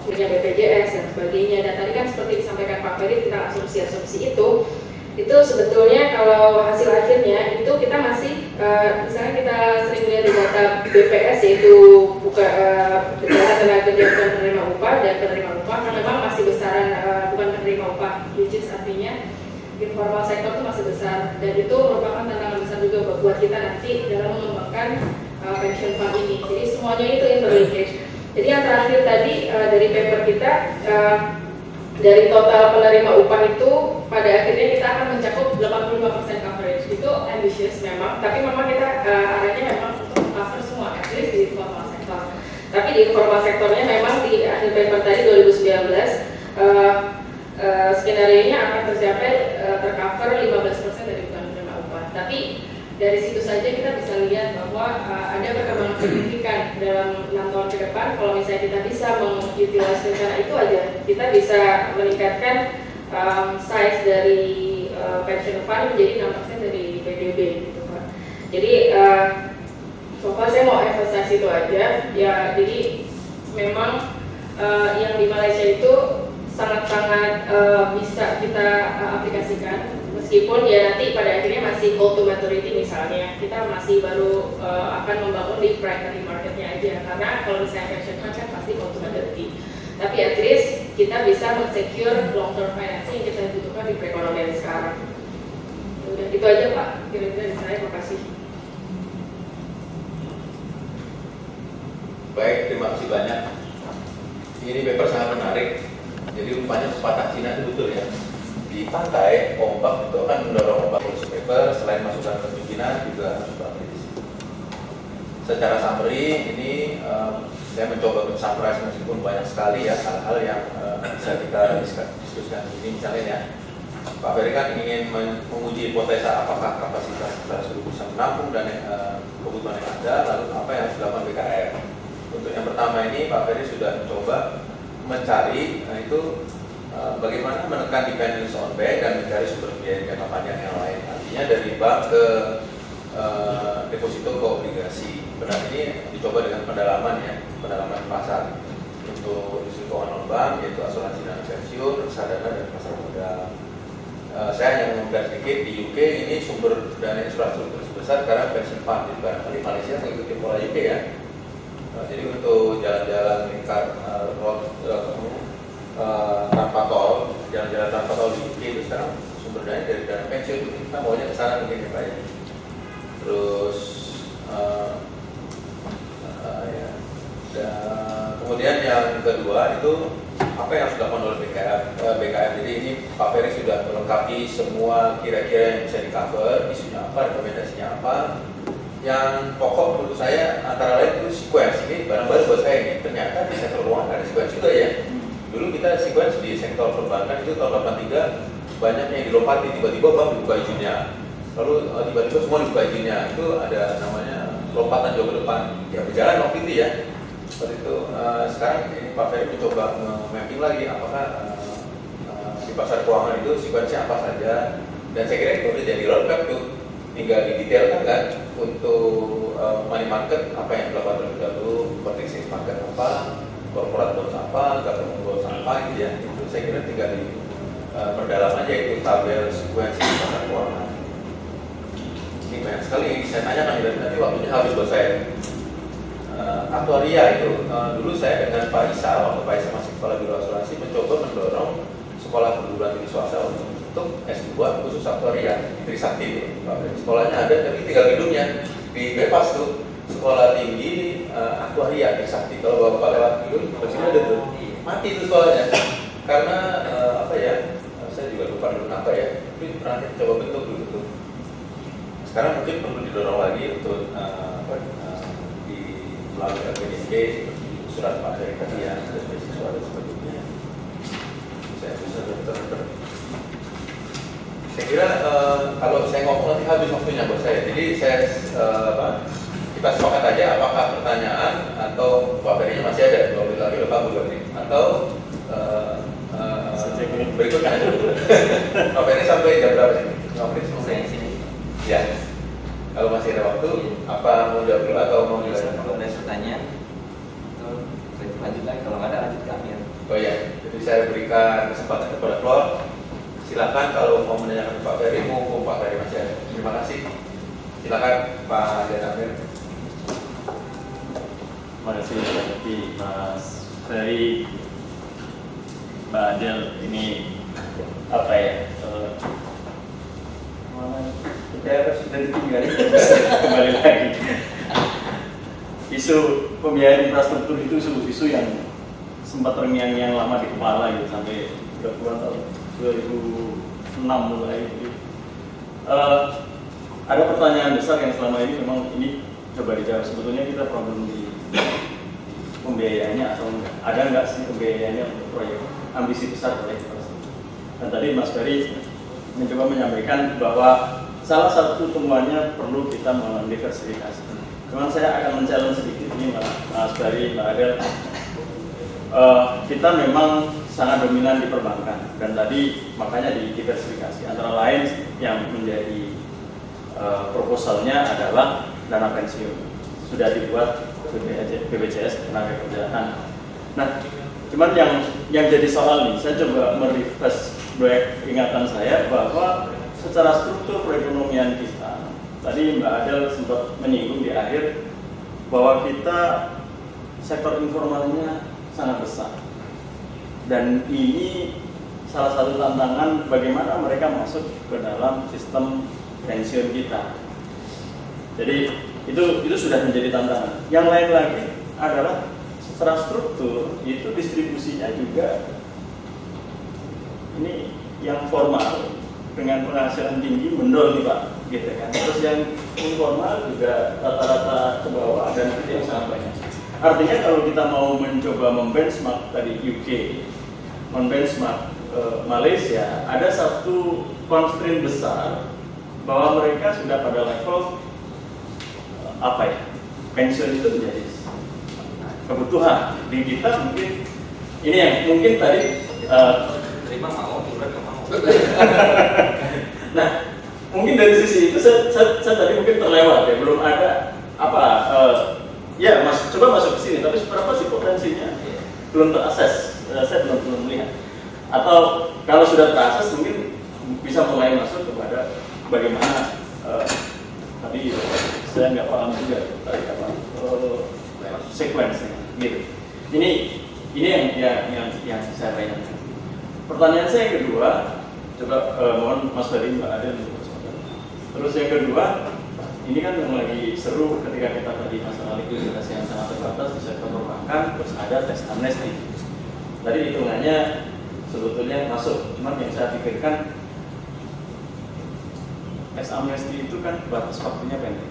punya BPJS dan sebagainya. Dan tadi kan seperti disampaikan Pak Ferry tentang asumsi-asumsi itu sebetulnya kalau hasil akhirnya itu kita masih misalnya kita sering lihat di data BPS, yaitu data tenaga kerja bukan penerima upah dan penerima upah, karena memang masih besaran bukan penerima upah, which is artinya informal sektor itu masih besar, dan itu merupakan tantangan besar juga buat kita nanti dalam mengembangkan pension fund ini. Jadi semuanya itu interlinkage. Jadi yang terakhir tadi dari paper kita, dari total penerima upah itu pada akhirnya kita akan mencakup 85% coverage. Itu ambitious memang, tapi memang kita arahnya memang untuk cover semua, at least di informal sektor. Tapi di informal sektornya memang di akhir paper tadi 2019 skenario-nya akan tercapai tercover 15% dari penerima upah. Tapi dari situ saja kita bisa lihat bahwa ada perkembangan signifikan dalam 6 tahun ke depan. Kalau misalnya kita bisa mengutilisasi rencana itu aja, kita bisa meningkatkan size dari pension fund menjadi 6% dari PDB gitu Pak. Jadi so far saya mau emphasize itu aja ya. Jadi memang yang di Malaysia itu sangat-sangat bisa kita aplikasikan, meskipun ya nanti pada akhirnya masih call to maturity. Misalnya kita masih baru akan membangun di primary marketnya aja, karena kalau misalnya pension fund kan pasti call to maturity, tapi at least kita bisa men-secure long term financing yang kita butuhkan di perekonomian sekarang. Udah itu aja Pak, kira-kira dari saya. Makasih. Baik, terima kasih banyak. Ini paper sangat menarik. Jadi rupanya pepatah Cina itu betul ya. Di pantai, ombak itu akan mendorong ombak. Paper selain masukan kepemimpinan juga masukan kritisi. Secara summary ini saya mencoba men-summarize meskipun banyak sekali ya hal-hal yang bisa kita diskusikan. Ini misalnya ya, Pak Ferry kan ingin menguji hipotesa apakah kapasitas kita sudah bisa menampung dan kebutuhan yang ada, lalu apa yang harus dilakukan BKR. Untuk yang pertama ini Pak Ferry sudah mencoba mencari itu bagaimana menekan dependence on bank dan mencari sumber biaya jangka panjang yang lain. Artinya dari bank ke deposito ke obligasi. Benar, ini dicoba dengan pendalaman ya, pendalaman pasar untuk industri keuangan non bank, yaitu asuransi dana pensiun, reksadana dan pasar modal. Saya hanya mengungkap sedikit, di UK ini sumber dana infrastruktur sebesar karena pension fund. Jadi barangkali Malaysia mengikuti pola UK ya. Jadi untuk jalan-jalan lingkar tanpa tol, jalan-jalan tanpa tol di UK itu sekarang sumber dana dari dana pensiun. Kita maunya ke sana mungkin ya Pak ya. Terus ya. Dan kemudian yang kedua itu apa yang harus dilakukan oleh BKR. Jadi ini Pak Ferry sudah melengkapi semua kira-kira yang bisa di-cover, isunya apa, rekomendasinya apa. Yang pokok menurut saya antara lain itu sequence. Ini barang baru buat saya ini. Ternyata di sektor keuangan ada sequence juga ya. Dulu kita sequence di sektor perbankan itu tahun 83 banyak yang dilompati, tiba-tiba bank dibuka izinnya. Lalu tiba-tiba semua dibuka izinnya. Itu ada namanya lompatan jauh ke depan. Ya berjalan waktu itu ya. Seperti itu. Sekarang ini Pak Ferry mencoba mapping lagi apakah di pasar keuangan itu sequence-nya apa saja. Dan saya kira itu udah jadi roadmap tuh. Tinggal didetailkan kan untuk money market apa yang dilakukan terlebih dahulu, proteksi market apa, corporate bonds apa, government bonds apa gitu ya. Itu saya kira tinggal di perdalam aja itu tabel sequence pasar keuangan. Ini banyak sekali yang saya tanyakan dan nanti waktunya habis buat saya. Aktuaria itu dulu saya dengan Pak Isa, waktu Pak Isa masih kepala biro asuransi, mencoba mendorong sekolah perguruan tinggi swasta untuk S2 khusus aktuaria di Trisakti itu. Sekolahnya ada tapi tinggal gedungnya di bebas tuh, sekolah tinggi aktuaria Trisakti. Kalau bapak lewat gedung pasti ada tuh, mati itu sekolahnya karena apa ya, saya juga lupa dulu apa ya, tapi pernah coba bentuk dulu tuh. Sekarang mungkin perlu didorong lagi untuk di melalui LPDP surat Pak Ferry tadi ya, ada beasiswa dan sebagainya. Saya bisa saya kira kalau saya ngomong nanti habis waktunya buat saya. Jadi saya kita sepakat aja apakah pertanyaan atau Pak Ferry-nya masih ada 2 menit lagi lupa berarti atau berikutnya. Pak Ferry sampai jam berapa sih? 5 menit selesai sini. Ya. Kalau masih ada waktu, apa mau jawab dulu atau mau dilanjutkan? Kalau ada pertanyaan, lanjut lagi. Kalau nggak ada lanjut kami ya. Oh ya, jadi saya berikan kesempatan kepada Flor. Silakan kalau mau menanyakan Pak Ferry, mumpung Pak Ferry masih ada. Terima kasih. Silakan Pak Janamir. Terima kasih Mas Ferry, Mbak Adel. Ini apa ya? Kita sudah ditinggal kembali lagi. Isu pembiayaan infrastruktur itu isu yang sempat terngiang-ngiang lama di kepala gitu sampai berapa tahun 2006 mulai. Ada pertanyaan besar yang selama ini memang ini coba dijawab. Sebetulnya kita problem di pembiayaannya atau enggak? Ada enggak sih pembiayaannya untuk proyek ambisi besar proyek infrastruktur? Dan tadi Mas Ferry mencoba menyampaikan bahwa salah satu temuannya perlu kita mendiversifikasi. Cuman saya akan men-challenge sedikit ini Mas Ferry, Mbak Adel. Kita memang sangat dominan di perbankan, dan tadi makanya didiversifikasi. Antara lain yang menjadi proposalnya adalah dana pensiun, sudah dibuat BPJS Ketenagakerjaan. Nah, cuman yang jadi soal nih, saya coba merefresh back ingatan saya bahwa secara struktur perekonomian kita, tadi Mbak Adel sempat menyinggung di akhir bahwa kita sektor informalnya sangat besar, dan ini salah satu tantangan bagaimana mereka masuk ke dalam sistem pensiun kita. Jadi itu sudah menjadi tantangan. Yang lain lagi adalah secara struktur itu distribusinya juga ini yang formal dengan penghasilan tinggi mendol nih Pak, gitu kan. Terus yang informal juga rata-rata ke bawah dan itu yang sangat banyak. Artinya kalau kita mau mencoba membenchmark tadi UK, membenchmark Malaysia, ada satu constraint besar bahwa mereka sudah pada level pensiun itu menjadi kebutuhan. Di kita mungkin ini yang mungkin tadi terima mau, nggak mau. Nah, mungkin dari sisi itu saya tadi mungkin terlewat ya, belum ada ya coba masuk ke sini, tapi seberapa sih potensinya belum terakses, saya belum melihat. Atau kalau sudah terakses mungkin bisa mulai masuk kepada bagaimana tadi saya nggak paham juga tadi sequence-nya gitu. Ini yang saya tanyakan. Pertanyaan saya yang kedua, coba mohon Mas Ferry, Mbak Adel. Terus yang kedua, ini kan yang lagi seru ketika kita tadi masalah likuiditas yang sangat terbatas di sektor perbankan, terus ada tax amnesty. Tadi hitungannya sebetulnya masuk, cuman yang saya pikirkan tax amnesty itu kan batas waktunya pendek.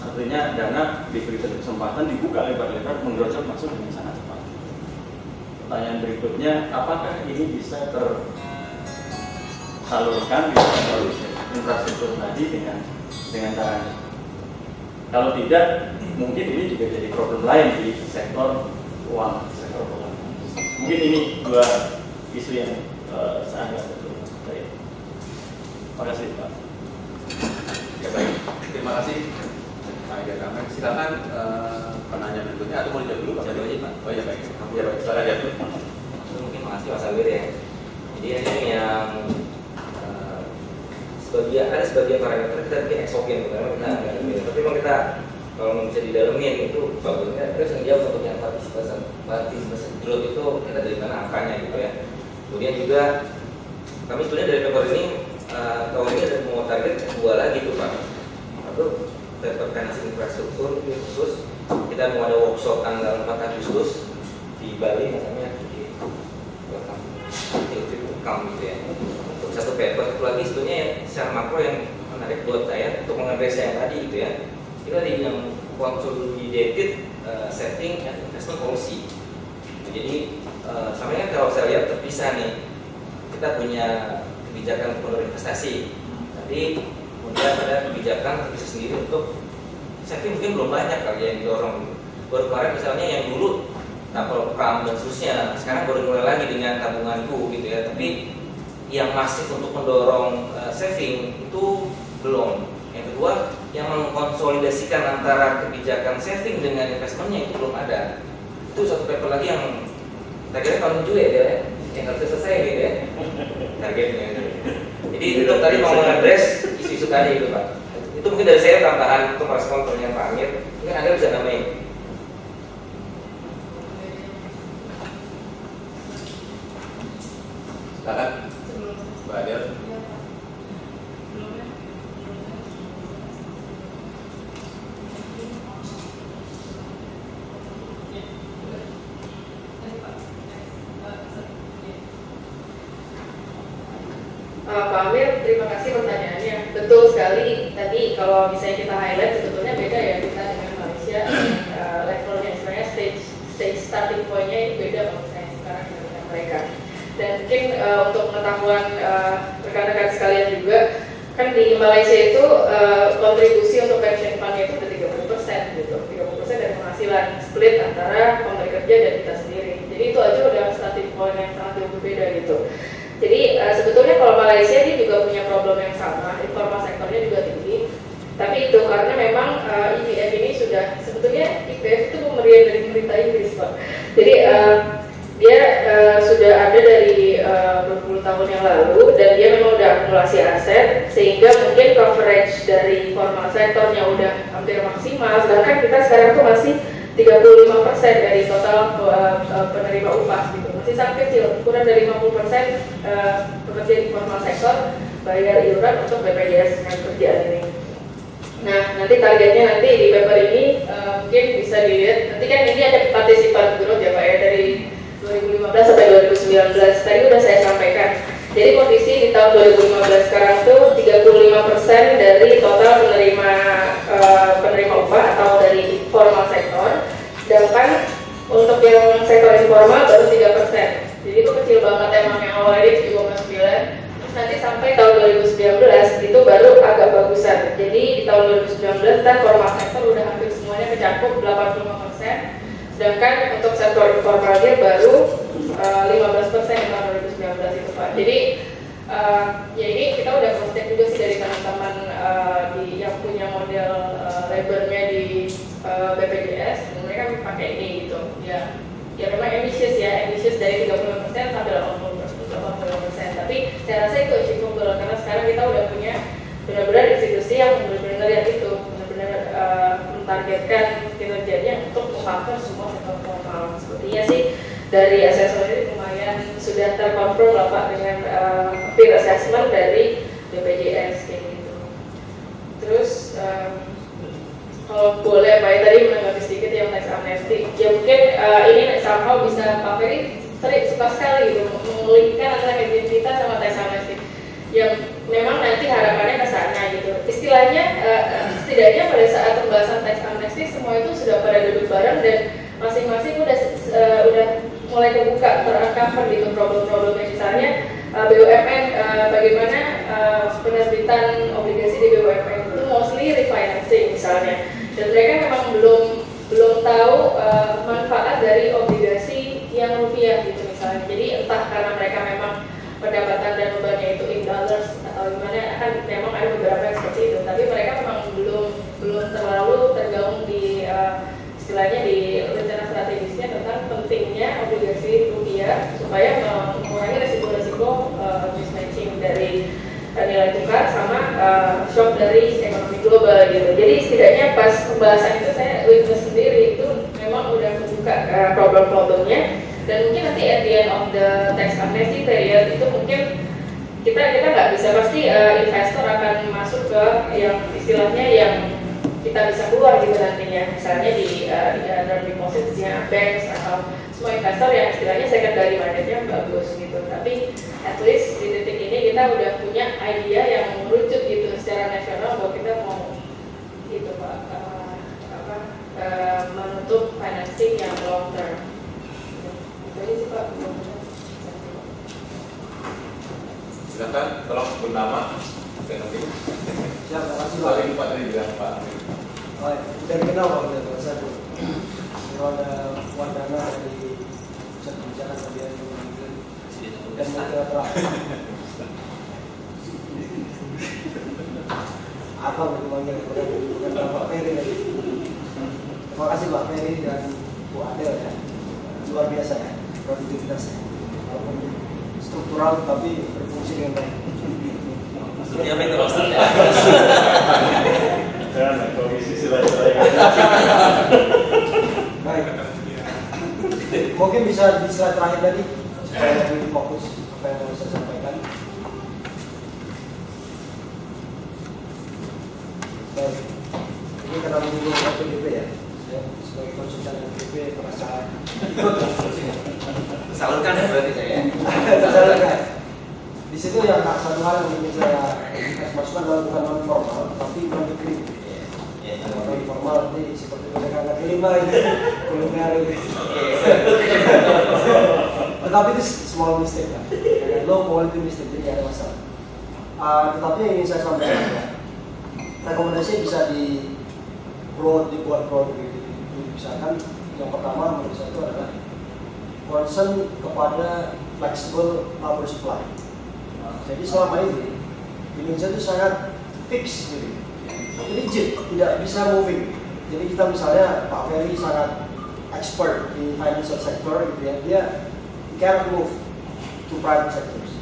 Artinya dana diberi kesempatan dibuka lebar-lebar, menggerojok masuk dengan sangat cepat. Pertanyaan berikutnya, apakah ini bisa tersalurkan di infrastruktur tadi dengan caranya? Kalau tidak, mungkin ini juga jadi problem lain di sektor keuangan, sektor keuangan. Mungkin ini dua isu yang saya anggap betul. Baik. Terima kasih Pak. Ya baik, terima kasih. Silakan penanya berikutnya atau mau dijawab dulu Pak? Jawab aja Pak. Oh iya baik. Ya baik, silakan jawab dulu. Mungkin makasih Mas Awir ya. Jadi ini yang ada sebagian parameter kita bikin eksogen, karena kita nggak ada. Tapi memang kita kalau bisa didalemin itu bagusnya terus yang jawab untuk yang partisipasi growth itu kita dari mana angkanya gitu ya. Kemudian juga kami sebenarnya dari paper ini tahun ini ada mau target 2 lagi tuh Pak. Satu terkait infrastruktur khusus, kita mau ada workshop tanggal 4 Agustus di Bali namanya di Welcome gitu ya. Untuk satu paper itu lagi sebetulnya secara makro yang menarik buat saya untuk mengadres yang tadi gitu ya. Itu tadi yang consolidated setting and investment policy. Jadi sampai kalau saya lihat terpisah nih, kita punya kebijakan untuk investasi, tapi kemudian ada kebijakan terpisah sendiri untuk saving. Mungkin belum banyak kali yang didorong. Baru kemarin misalnya yang dulu tapel kam dan seterusnya, sekarang baru mulai lagi dengan tabunganku gitu ya. Tapi yang masif untuk mendorong saving itu belum. Yang kedua, yang mengkonsolidasikan antara kebijakan saving dengan investmentnya itu belum ada. Itu satu paper lagi yang targetnya tahun 7 ya dia ya, yang harus selesai gitu ya targetnya. Jadi itu tadi mau mengadres isu-isu tadi itu Pak. Itu mungkin dari saya tambahan untuk respon pertanyaan Pak Amir. Mungkin Anda bisa nambahin. Silakan Mbak Adel. Pak Amir, terima kasih pertanyaannya. Betul sekali. Tadi kalau misalnya kita highlight sebetulnya beda ya kita dengan Malaysia. Levelnya sebenarnya stage starting point-nya itu beda kalau misalnya sekarang dengan mereka. Dan mungkin untuk pengetahuan rekan-rekan sekalian juga, kan di Malaysia itu kontribusi untuk pension fund-nya itu udah 30% gitu. 30% dari penghasilan split antara pemberi kerja dan kita sendiri. Jadi itu aja udah starting itu karena memang IPF ini sudah sebetulnya IPF itu pemberian dari pemerintah Inggris Pak. Jadi dia sudah ada dari berpuluh tahun yang lalu dan dia memang udah akumulasi aset sehingga mungkin coverage dari formal sektornya udah hampir maksimal. Sedangkan kita sekarang tuh masih 35% dari total penerima upah gitu, masih sangat kecil, kurang dari 50% pekerja di formal sektor bayar iuran untuk BPJS Ketenagakerjaan ini. Nah, nanti targetnya nanti di paper ini mungkin bisa dilihat, nanti kan ini ada partisipan growth ya Pak ya, dari 2015 sampai 2019, tadi udah saya sampaikan. Jadi kondisi di tahun 2015 sekarang tuh 35% dari total penerima upah atau dari formal sektor, sedangkan untuk yang sektor informal baru 3%. Jadi itu kecil banget emang, yang awalnya 7,9. Nanti sampai tahun 2019 itu baru agak bagusan. Jadi di tahun 2019 kan formal sektor udah hampir semuanya mencakup 85%, sedangkan untuk sektor informalnya baru 15% di tahun 2019 itu Pak. Jadi ya ini kita udah kontak juga sih dari teman-teman yang punya model labornya di BPJS, dan mereka pakai ini gitu. Ya memang ambitious dari 30% sampai 80%. Tapi saya rasa itu achievable karena sekarang kita udah punya benar-benar institusi yang benar-benar yang itu benar-benar mentargetkan kinerjanya untuk mengcover semua sektor formal. Sepertinya sih dari assessment ini lumayan sudah terkonfirm lah Pak dengan peer assessment dari BPJS kayak gitu. Terus kalau boleh Pak ya, tadi menanggapi sedikit yang tax amnesty. Ya mungkin ini somehow bisa Pak Ferry suka sekali gitu mengulikkan antara kajian kita sama tax amnesty. Yang memang nanti harapannya ke sana gitu. Istilahnya setidaknya pada saat pembahasan tax amnesty semua itu sudah pada duduk bareng dan masing-masing udah mulai kebuka, tercover gitu problem-problemnya. Misalnya BUMN, bagaimana penerbitan obligasi di BUMN itu mostly refinancing misalnya, dan mereka memang belum tahu manfaat dari obligasi yang rupiah gitu misalnya. Jadi entah karena mereka memang pendapatan dan bebannya itu in dollars atau gimana, kan memang ada beberapa yang seperti itu, tapi mereka memang belum terlalu tergabung di istilahnya di rencana strategisnya tentang pentingnya obligasi rupiah supaya mengurangi resiko-resiko mismatching dari nilai tukar sama shock dari ekonomi global gitu. Jadi setidaknya pas pembahasan itu saya witness sendiri itu memang udah membuka problem-problemnya, dan mungkin nanti at the end of the tax amnesty period itu mungkin kita nggak bisa pasti investor akan masuk ke yang istilahnya yang kita bisa keluar gitu nantinya, misalnya di under depositsnya banks atau semua investor yang istilahnya secondary marketnya bagus gitu. Tapi at least di titik ini kita udah punya idea yang merucut gitu secara nasional bahwa kita mau gitu Pak menutup financing yang long term. Itu aja sih Pak. Silakan, tolong sebut nama. Siap, terima kasih Pak. Paling Pak tadi bilang Pak. Oh, udah dikenal Pak, udah terasa tuh. Kalau ada Wardana dari pusat kebijakan Kabinet dan multilateral. Apa mau dipanggil kepada Pak Ferry tadi? Terima kasih Pak Ferry dan Bu Adel ya. Luar biasa ya produktivitasnya. Walaupun struktural tapi berfungsi dengan baik. Maksudnya apa itu maksudnya? Jangan komisi sila-sila. Baik. Mungkin bisa di slide terakhir tadi supaya lebih fokus apa yang mau saya sampaikan. Baik. Ini karena menyinggung PDB ya. Saya sebagai konsultan PDB merasa ikut lah. Salurkan ya berarti saya. Tersalurkan. Di situ yang satu hal yang ingin saya masukkan adalah bukan non formal, tapi non degree. Non formal ini seperti pendekatan kelima ini, kuliner ini. Tetapi itu small mistake lah, low quality mistake, jadi ada masalah. Tetapi yang ingin saya sampaikan ya, rekomendasi bisa dibuat gitu. Misalkan yang pertama menurut saya itu adalah concern kepada flexible labor supply. Jadi selama ini Indonesia itu sangat fix gitu. rigid, tidak bisa moving. Jadi kita misalnya Pak Ferry sangat expert di financial sector gitu ya, dia cannot move to private sectors,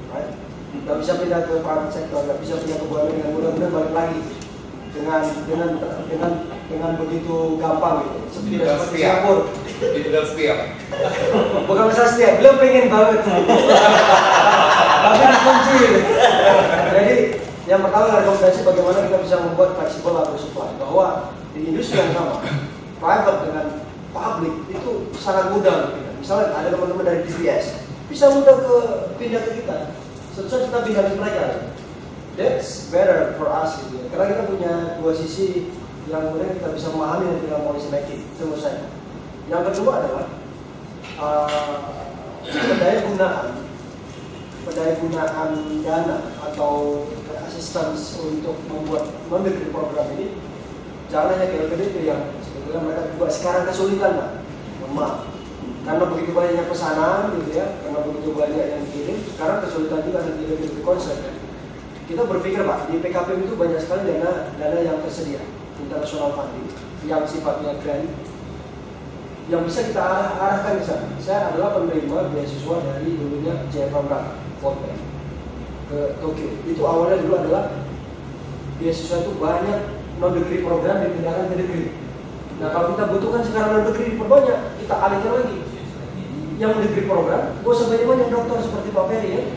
right? Nggak bisa pindah ke private sector, nggak bisa pindah ke BUMN dengan mudah-mudahan balik lagi dengan begitu gampang gitu. Seperti Singapura. Dibilang setia. Bukan masalah setia, beliau pengen banget. Tapi dikunci. Jadi yang pertama rekomendasi bagaimana kita bisa membuat flexible labor supply, bahwa di industri yang sama, private dengan public itu sangat mudah. Misalnya ada teman-teman dari DBS, bisa mudah pindah ke kita. Setelah kita pindah ke mereka. That's better for us gitu ya. Karena kita punya dua sisi yang kemudian kita bisa memahami dengan policy making. Itu menurut saya. Yang kedua adalah pendaya gunaan dana atau assistance untuk membuat non-degree program ini. Jangan hanya LPDP yang sebetulnya mereka juga sekarang kesulitan lah, memang karena begitu banyaknya pesanan gitu ya, karena begitu banyak yang dikirim, sekarang kesulitan juga dan tidak begitu konsep. Kita berpikir Pak, di PKP itu banyak sekali dana yang tersedia, international funding, yang sifatnya grant, yang bisa kita arahkan ke sana. Saya adalah penerima beasiswa dari dulunya JFM World Bank ke Tokyo. Itu awalnya dulu adalah beasiswa itu banyak non-degree program dipindahkan ke degree. Nah kalau kita butuhkan sekarang non-degree diperbanyak, kita alihkan lagi. Yang degree program, gak usah banyak-banyak dokter seperti Pak Ferry ya.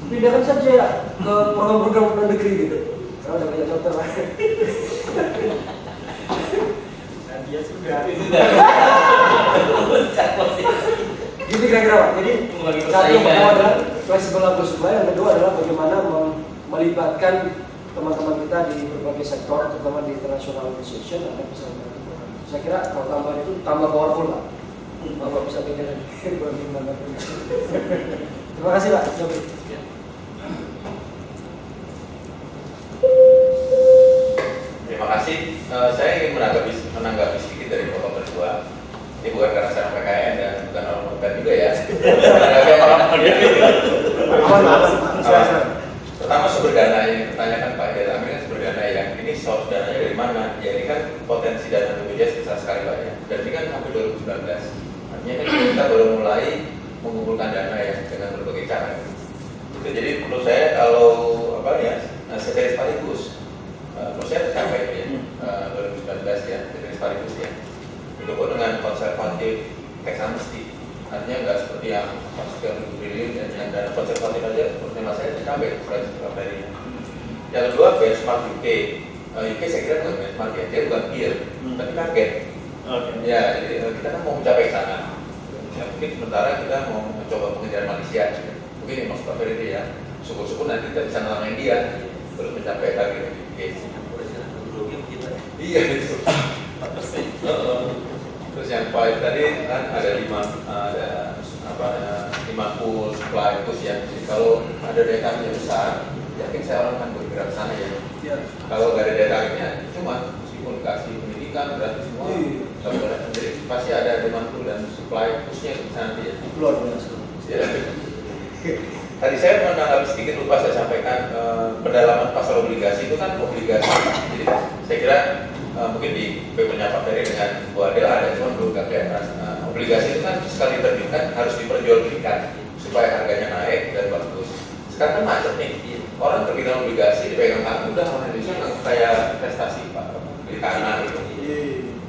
Pindahkan saja ya ke program-program non-degree gitu. Karena udah banyak dokter lah. Dia sudah. Gitu kira-kira Pak. Jadi satu yang pertama adalah flexible labor supply, yang kedua adalah bagaimana melibatkan teman-teman kita di berbagai sektor, terutama di international organization, ada bisa membantu. Saya kira kalau tambahan itu tambah powerful lah. Bapak bisa pikir bagaimana. Terima kasih Pak. Terima kasih. Saya ingin menanggapi sedikit dari Bapak berdua. Ini bukan karena saya PKN dan bukan orang bukan juga ya. Pertama sumber dana yang dipertanyakan Pak Hidayat Amir kan sumber dana yang ini source dananya dari mana? Ya ini kan potensi dana BPJS besar sekali Pak ya. Dan ini kan sampai 2019. Artinya kan kita baru mulai mengumpulkan dana ya dengan berbagai cara. Itu jadi menurut saya kalau apa ya seteris paribus, menurut saya tercapai ya 2019 ya seteris paribus ya. Didukung dengan konservatif tax amnesty. Artinya nggak seperti yang sekian ribu triliun dan yang dana konservatif aja seperti mas saya tercapai setelah ini. Yang kedua benchmark UK. UK saya kira bukan benchmark ya, dia bukan peer, tapi target. Ya, jadi kita kan mau mencapai sana. Ya, mungkin sementara kita mau mencoba mengejar Malaysia. Mungkin ini maksud Pak Ferry ya. Syukur-syukur nanti kita bisa ngalahin dia terus mencapai target UK. Iya itu. Terus yang paling tadi kan ada 50 supply push ya. Jadi kalau ada daya tariknya besar, yakin saya orang akan bergerak sana ya. Kalau nggak ada daya tariknya, cuma meskipun kasih pendidikan gratis semua, jadi pasti ada demand pull dan supply pushnya nanti ya. Luar biasa. Ya. Tadi saya menanggapi sedikit lupa saya sampaikan pendalaman pasar obligasi itu kan obligasi. Jadi saya kira mungkin di papernya Pak Ferry dengan Bu Adel ada, cuma belum kayak obligasi itu kan sekali terbitkan harus diperjualbelikan supaya harganya naik dan bagus. Sekarang kan macet nih, orang terbitan obligasi dipegang tangan udah orang Indonesia nggak kayak investasi Pak di tanah gitu.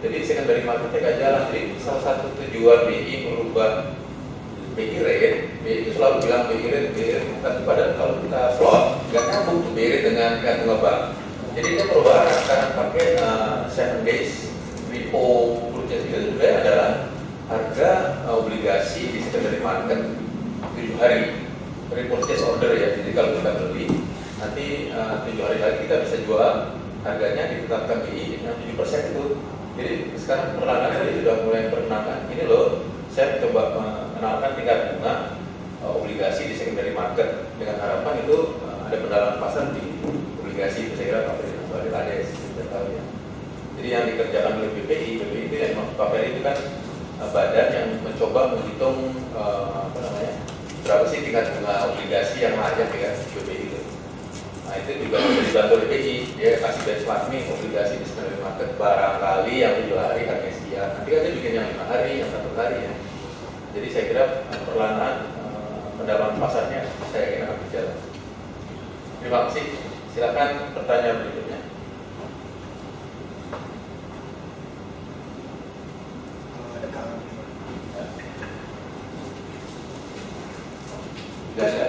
Jadi secondary marketnya nggak jalan. Jadi salah satu tujuan BI merubah BI rate, BI itu selalu bilang BI rate, tapi padahal kalau kita slot nggak nyambung tuh BI rate dengan tingkat bunga bank. Jadi dia perubahan sekarang pakai 7 days repo purchase itu juga adalah harga obligasi di secondary market 7 hari repurchase order ya. Jadi kalau kita beli nanti 7 hari lagi kita bisa jual, harganya ditetapkan BI yang 7% itu. Jadi sekarang perlahan-lahan dia sudah mulai perkenalkan. Ini loh, saya coba mengenalkan tingkat bunga obligasi di secondary market dengan harapan itu ada pendalaman pasar di obligasi. Saya kira Pak Ferry ada sudah tahu ya. Jadi yang dikerjakan oleh BPI itu yang Pak Ferry itu kan badan yang mencoba menghitung berapa sih tingkat bunga obligasi yang layak ya BPI itu. Nah itu juga dibantu BPI, dia kasih benchmark farming obligasi di secondary market barangkali yang 7 hari harga sekian. Nanti kan dia bikin yang 5 hari, yang 1 hari ya. Jadi saya kira perlahan pendalaman pasarnya saya kira akan berjalan. Terima kasih. Silakan pertanyaan berikutnya. Tidak ada.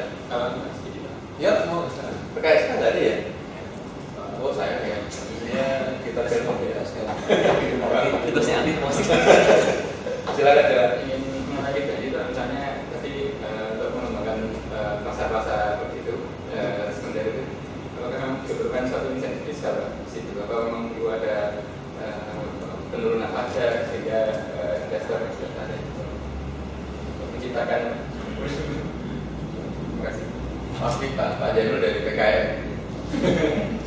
Ya, mau PKS kan nggak ada ya? Oh sayang ya. Maksudnya kita telepon ya sekarang. Itu saya ambil emosi. Silakan. Ingin menarik tadi misalnya tadi untuk mengembangkan pasar-pasar seperti itu sebenarnya itu apakah memang diperlukan suatu insentif fiskal di situ? Apakah memang perlu ada penurunan pajak sehingga investor ada untuk menciptakan? Terima kasih. Mas Pita, Pak Jainul dari PKM.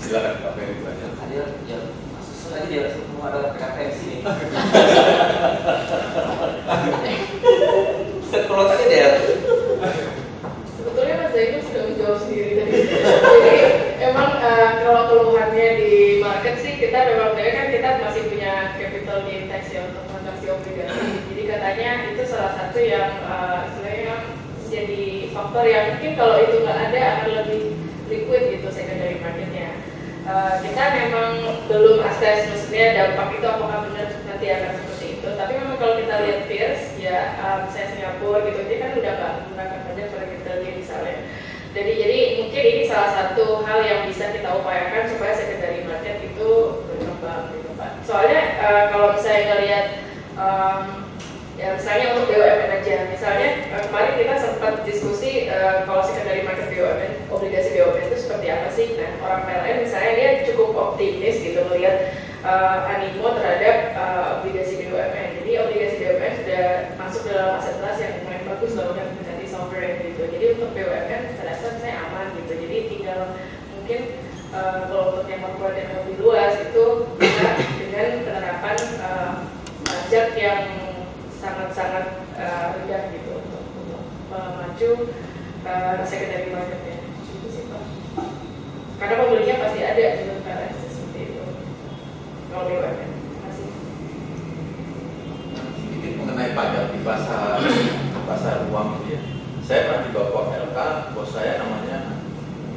Silakan Pak Ferry banyak. Hadir, ya susun aja dia semua adalah PKM sini. Scroll aja deh. Sebetulnya Mas Zainul sudah menjawab sendiri tadi. Jadi emang kalau keluhannya di market sih kita memang kan kita masih punya capital gain tax ya untuk transaksi obligasi. Jadi katanya itu salah satu yang istilahnya jadi faktor yang mungkin kalau itu nggak ada akan lebih liquid gitu secondary marketnya. Kita memang belum assess maksudnya dampak itu apakah benar nanti akan seperti itu. Tapi memang kalau kita lihat peers ya misalnya Singapura gitu dia kan udah nggak menggunakan pajak pada capital gain misalnya. Jadi mungkin ini salah satu hal yang bisa kita upayakan supaya secondary market itu berkembang gitu Pak. Soalnya kalau misalnya ngelihat ya misalnya untuk BUMN aja, misalnya kemarin kita sempat diskusi kalau secondary market BUMN, obligasi BUMN itu seperti apa sih? Nah orang PLN misalnya dia cukup optimis gitu melihat animo terhadap obligasi BUMN. Jadi obligasi BUMN sudah masuk dalam aset kelas yang lumayan bagus loh kan menjadi sovereign gitu. Jadi untuk BUMN saya rasa saya aman gitu. Jadi tinggal mungkin kalau untuk yang corporate yang lebih luas itu bisa dengan penerapan pajak yang sangat-sangat rendah gitu untuk memacu secondary marketnya. Itu sih Pak. Karena pembelinya pasti ada gitu kan seperti itu. Kalau BUMN. Terima kasih. Sedikit mengenai pajak di pasar uang gitu ya. Saya pernah dibawa Pak LK, bos saya namanya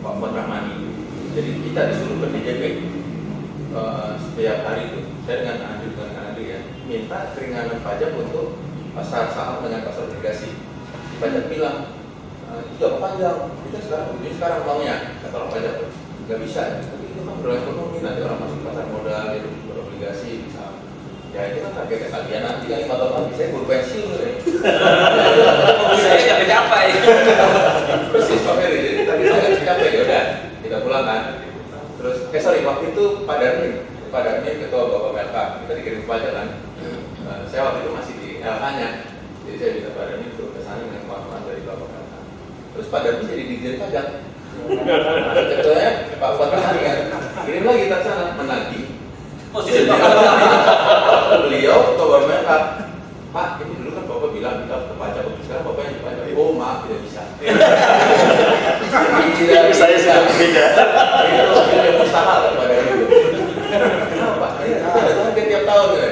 Pak Puan Rahmani. Jadi kita disuruh ke DJP setiap hari itu. Saya dengan Andri ya, minta keringanan pajak untuk pasar saham dengan pasar obligasi. Pajak bilang itu jauh panjang, kita sekarang maunya kata orang pajak nggak bisa. Tapi itu kan berlaku ekonomi, nanti orang masuk pasar modal, itu berobligasi bisa. Ya itu kan target kalian nanti kan 5 tahun lagi saya baru pensiun nih. Saya nggak mencapai. Persis Pak Ferry, jadi tadi saya nggak mencapai ya udah kita pulang kan. Terus waktu itu Pak Darmin ketua Bapak MLK, kita dikirim pajak kan. Saya waktu itu masih di LK-nya, jadi saya minta Pak Darmin untuk kesana dengan kawan-kawan dari Bapak MLK. Terus Pak Darmin jadi dirjen pajak. Ketuanya Pak Puan Rahmani kan, kirim lagi kita sana menagih. Beliau ketua Bapak MLK, Pak ini dulu kan Bapak bilang kita harus ke pajak, sekarang Bapak yang dipajak. Oh maaf tidak bisa. Saya sudah berbeda. Itu mustahil kan Pak Darmin. Kenapa? Kita ada target tiap tahun ya.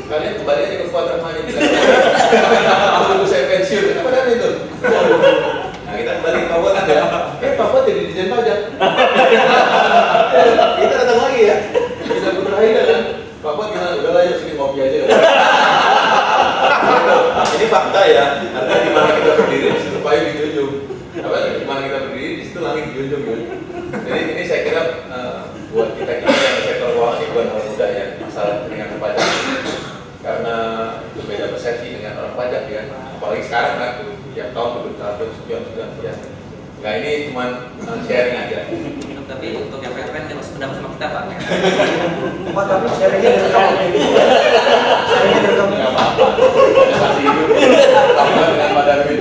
Kalian kembali aja ke Puan Rahmani bilang, aku saya pensiun. Kenapa dan itu? Nah kita kembali ke Pak Puan ada. Pak Puan jadi dirjen pajak. Kita datang lagi ya. Kita berakhir kan. Pak Puan gimana? Udah lah ya sini ngopi aja. Ini fakta ya. Artinya di mana kita berdiri di situ payu dijunjung. Di mana kita berdiri di situ langit dijunjung ya. Jadi ini saya kira buat kita yang sektor keuangan ini bukan hal mudah ya, masalah keringanan pajak. Karena itu beda persepsi dengan orang pajak ya. Apalagi sekarang kan, tiap tahun bertahun sekian. Nah ini cuma sharing aja. Tapi untuk yang PLN dia masih pendapat sama kita Pak. Pak tapi sharingnya direkam. Sharingnya direkam. Nggak apa-apa. Masih hidup. Tambah dengan Pak Darmin.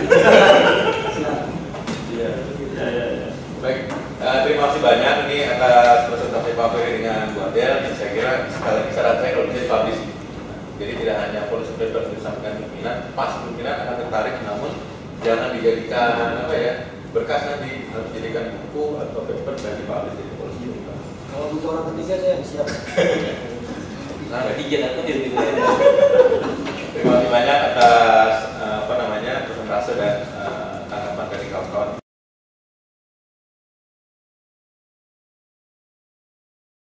Baik, terima kasih banyak ini atas presentasi Pak Ferry dengan Bu Adel. Saya kira sekali lagi saran saya kalau bisa dipublish. Jadi tidak hanya policy paper disampaikan pimpinan, pas pimpinan akan tertarik, namun jangan dijadikan berkas nanti, harus dijadikan buku atau paper dan dipublish jadi policy paper. Kalau butuh orang ketiga saya siap. Nah, izin aku di Terima kasih banyak atas presentase dan tanggapan dari kawan-kawan.